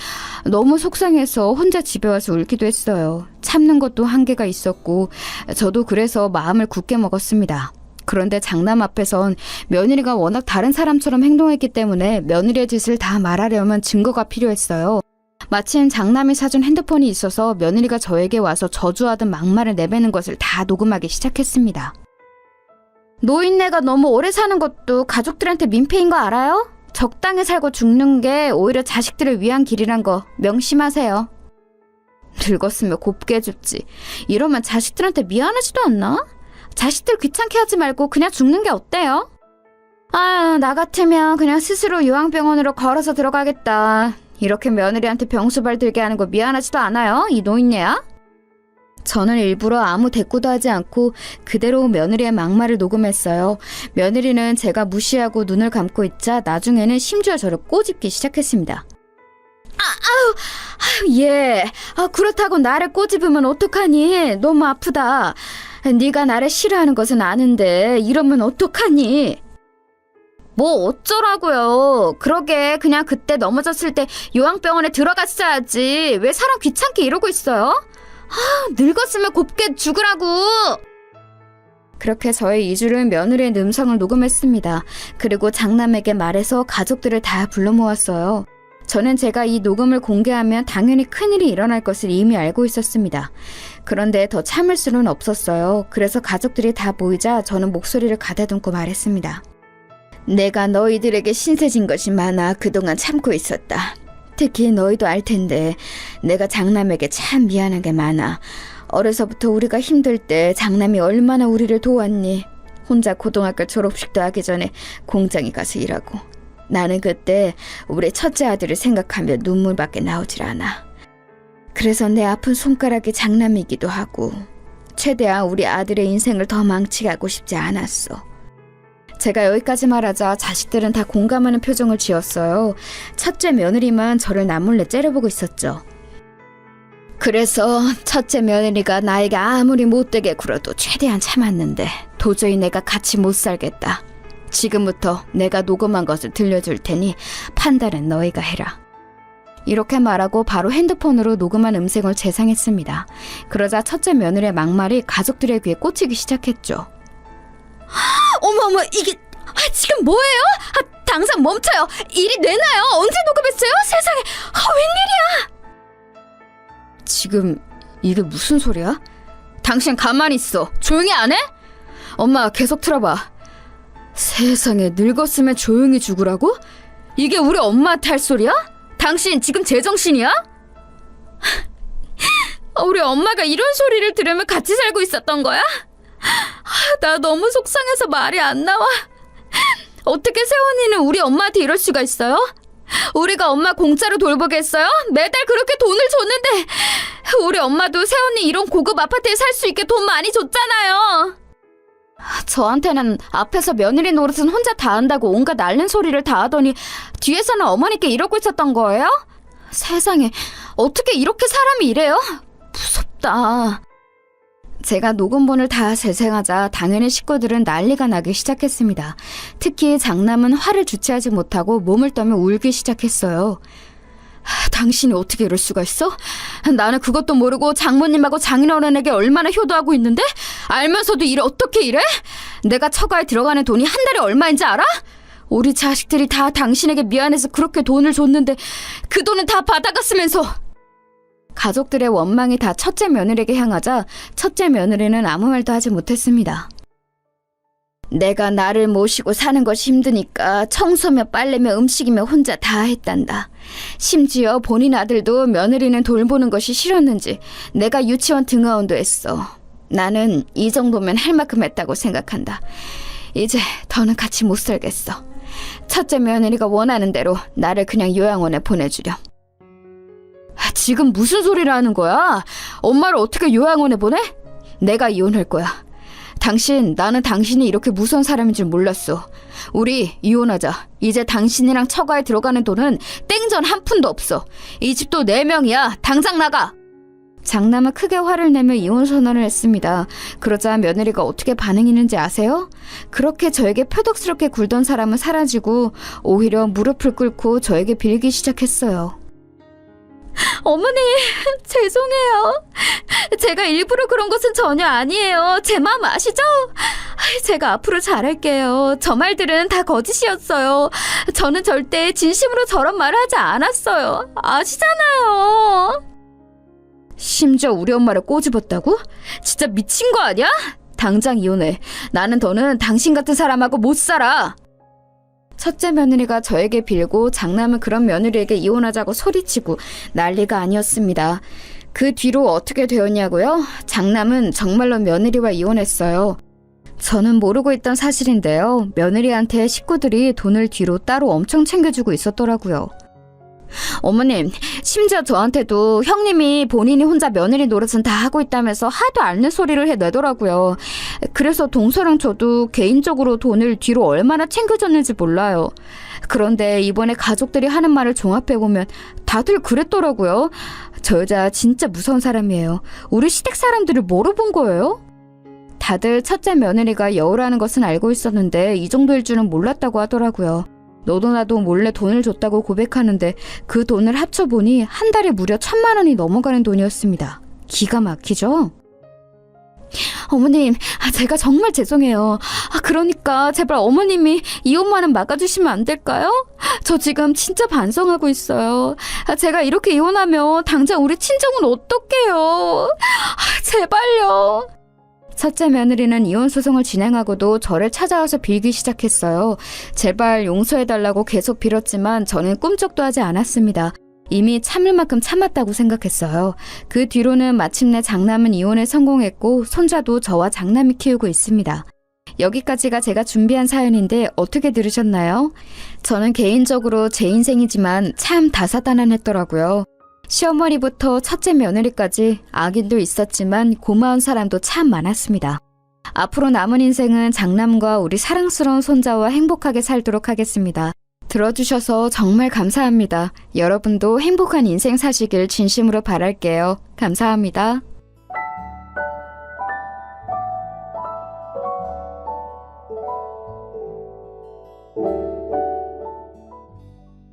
너무 속상해서 혼자 집에 와서 울기도 했어요. 참는 것도 한계가 있었고 저도 그래서 마음을 굳게 먹었습니다. 그런데 장남 앞에선 며느리가 워낙 다른 사람처럼 행동했기 때문에 며느리의 짓을 다 말하려면 증거가 필요했어요. 마침 장남이 사준 핸드폰이 있어서 며느리가 저에게 와서 저주하던 막말을 내뱉는 것을 다 녹음하기 시작했습니다. 노인네가 너무 오래 사는 것도 가족들한테 민폐인 거 알아요? 적당히 살고 죽는 게 오히려 자식들을 위한 길이란 거 명심하세요. 늙었으면 곱게 죽지. 이러면 자식들한테 미안하지도 않나? 자식들 귀찮게 하지 말고 그냥 죽는 게 어때요? 아, 나 같으면 그냥 스스로 요양병원으로 걸어서 들어가겠다. 이렇게 며느리한테 병수발 들게 하는 거 미안하지도 않아요? 이 노인네야? 저는 일부러 아무 대꾸도 하지 않고 그대로 며느리의 막말을 녹음했어요. 며느리는 제가 무시하고 눈을 감고 있자 나중에는 심지어 저를 꼬집기 시작했습니다. 예. 그렇다고 나를 꼬집으면 어떡하니? 너무 아프다. 네가 나를 싫어하는 것은 아는데 이러면 어떡하니? 뭐 어쩌라고요. 그러게 그냥 그때 넘어졌을 때 요양병원에 들어갔어야지. 왜 사람 귀찮게 이러고 있어요? 늙었으면 곱게 죽으라고. 그렇게 저의 2주를 며느리의 음성을 녹음했습니다. 그리고 장남에게 말해서 가족들을 다 불러 모았어요. 저는 제가 이 녹음을 공개하면 당연히 큰일이 일어날 것을 이미 알고 있었습니다. 그런데 더 참을 수는 없었어요. 그래서 가족들이 다 모이자 저는 목소리를 가다듬고 말했습니다. 내가 너희들에게 신세진 것이 많아 그동안 참고 있었다. 특히 너희도 알 텐데 내가 장남에게 참 미안한 게 많아. 어려서부터 우리가 힘들 때 장남이 얼마나 우리를 도왔니. 혼자 고등학교 졸업식도 하기 전에 공장에 가서 일하고. 나는 그때 우리 첫째 아들을 생각하며 눈물밖에 나오질 않아. 그래서 내 아픈 손가락이 장남이기도 하고 최대한 우리 아들의 인생을 더 망치게 하고 싶지 않았어. 제가 여기까지 말하자 자식들은 다 공감하는 표정을 지었어요. 첫째 며느리만 저를 남몰래 째려보고 있었죠. 그래서 첫째 며느리가 나에게 아무리 못되게 굴어도 최대한 참았는데 도저히 내가 같이 못 살겠다. 지금부터 내가 녹음한 것을 들려줄 테니 판단은 너희가 해라. 이렇게 말하고 바로 핸드폰으로 녹음한 음성을 재생했습니다. 그러자 첫째 며느리의 막말이 가족들의 귀에 꽂히기 시작했죠. 어머 이게 지금 뭐예요? 당장 멈춰요. 일이 내놔요. 언제 녹음했어요? 세상에 웬일이야. 지금 이게 무슨 소리야? 당신 가만히 있어. 조용히 안 해? 엄마 계속 틀어봐. 세상에 늙었으면 조용히 죽으라고? 이게 우리 엄마한테 할 소리야? 당신 지금 제정신이야? 우리 엄마가 이런 소리를 들으면 같이 살고 있었던 거야? 나 너무 속상해서 말이 안 나와. 어떻게 세원이는 우리 엄마한테 이럴 수가 있어요? 우리가 엄마 공짜로 돌보겠어요? 매달 그렇게 돈을 줬는데 우리 엄마도 세원이 이런 고급 아파트에 살 수 있게 돈 많이 줬잖아요. 저한테는 앞에서 며느리 노릇은 혼자 다 한다고 온갖 앓는 소리를 다 하더니 뒤에서는 어머니께 이러고 있었던 거예요? 세상에, 어떻게 이렇게 사람이 이래요? 무섭다. 제가 녹음본을 다 재생하자 당연히 식구들은 난리가 나기 시작했습니다. 특히 장남은 화를 주체하지 못하고 몸을 떨며 울기 시작했어요. 당신이 어떻게 이럴 수가 있어? 나는 그것도 모르고 장모님하고 장인어른에게 얼마나 효도하고 있는데? 알면서도 어떻게 이래? 내가 처가에 들어가는 돈이 한 달에 얼마인지 알아? 우리 자식들이 다 당신에게 미안해서 그렇게 돈을 줬는데 그 돈은 다 받아갔으면서. 가족들의 원망이 다 첫째 며느리에게 향하자 첫째 며느리는 아무 말도 하지 못했습니다. 내가 나를 모시고 사는 것이 힘드니까 청소며 빨래며 음식이며 혼자 다 했단다. 심지어 본인 아들도 며느리는 돌보는 것이 싫었는지 내가 유치원 등하원도 했어. 나는 이 정도면 할 만큼 했다고 생각한다. 이제 더는 같이 못 살겠어. 첫째 며느리가 원하는 대로 나를 그냥 요양원에 보내주렴. 지금 무슨 소리를 하는 거야? 엄마를 어떻게 요양원에 보내? 내가 이혼할 거야. 나는 당신이 이렇게 무서운 사람인 줄 몰랐어. 우리 이혼하자. 이제 당신이랑 처가에 들어가는 돈은 땡전 한 푼도 없어. 이 집도 4명이야. 당장 나가. 장남은 크게 화를 내며 이혼 선언을 했습니다. 그러자 며느리가 어떻게 반응했는지 아세요? 그렇게 저에게 표독스럽게 굴던 사람은 사라지고 오히려 무릎을 꿇고 저에게 빌기 시작했어요. 어머니, 죄송해요. 제가 일부러 그런 것은 전혀 아니에요. 제 마음 아시죠? 제가 앞으로 잘할게요. 저 말들은 다 거짓이었어요. 저는 절대 진심으로 저런 말을 하지 않았어요. 아시잖아요. 심지어 우리 엄마를 꼬집었다고? 진짜 미친 거 아니야? 당장 이혼해. 나는 더는 당신 같은 사람하고 못 살아. 첫째 며느리가 저에게 빌고 장남은 그런 며느리에게 이혼하자고 소리치고 난리가 아니었습니다. 그 뒤로 어떻게 되었냐고요? 장남은 정말로 며느리와 이혼했어요. 저는 모르고 있던 사실인데요. 며느리한테 식구들이 돈을 뒤로 따로 엄청 챙겨주고 있었더라고요. 어머님, 심지어 저한테도 형님이 본인이 혼자 며느리 노릇은 다 하고 있다면서 하도 앓는 소리를 해내더라고요. 그래서 동서랑 저도 개인적으로 돈을 뒤로 얼마나 챙겨줬는지 몰라요. 그런데 이번에 가족들이 하는 말을 종합해보면 다들 그랬더라고요. 저 여자 진짜 무서운 사람이에요. 우리 시댁 사람들을 뭐로 본 거예요? 다들 첫째 며느리가 여우라는 것은 알고 있었는데 이 정도일 줄은 몰랐다고 하더라고요. 너도 나도 몰래 돈을 줬다고 고백하는데 그 돈을 합쳐보니 한 달에 무려 1,000만 원이 넘어가는 돈이었습니다. 기가 막히죠? 어머님, 제가 정말 죄송해요. 그러니까 제발 어머님이 이혼만은 막아주시면 안 될까요? 저 지금 진짜 반성하고 있어요. 제가 이렇게 이혼하면 당장 우리 친정은 어떡해요? 제발요. 첫째 며느리는 이혼 소송을 진행하고도 저를 찾아와서 빌기 시작했어요. 제발 용서해달라고 계속 빌었지만 저는 꿈쩍도 하지 않았습니다. 이미 참을 만큼 참았다고 생각했어요. 그 뒤로는 마침내 장남은 이혼에 성공했고 손자도 저와 장남이 키우고 있습니다. 여기까지가 제가 준비한 사연인데 어떻게 들으셨나요? 저는 개인적으로 제 인생이지만 참 다사다난했더라고요. 시어머니부터 첫째 며느리까지 악인도 있었지만 고마운 사람도 참 많았습니다. 앞으로 남은 인생은 장남과 우리 사랑스러운 손자와 행복하게 살도록 하겠습니다. 들어주셔서 정말 감사합니다. 여러분도 행복한 인생 사시길 진심으로 바랄게요. 감사합니다.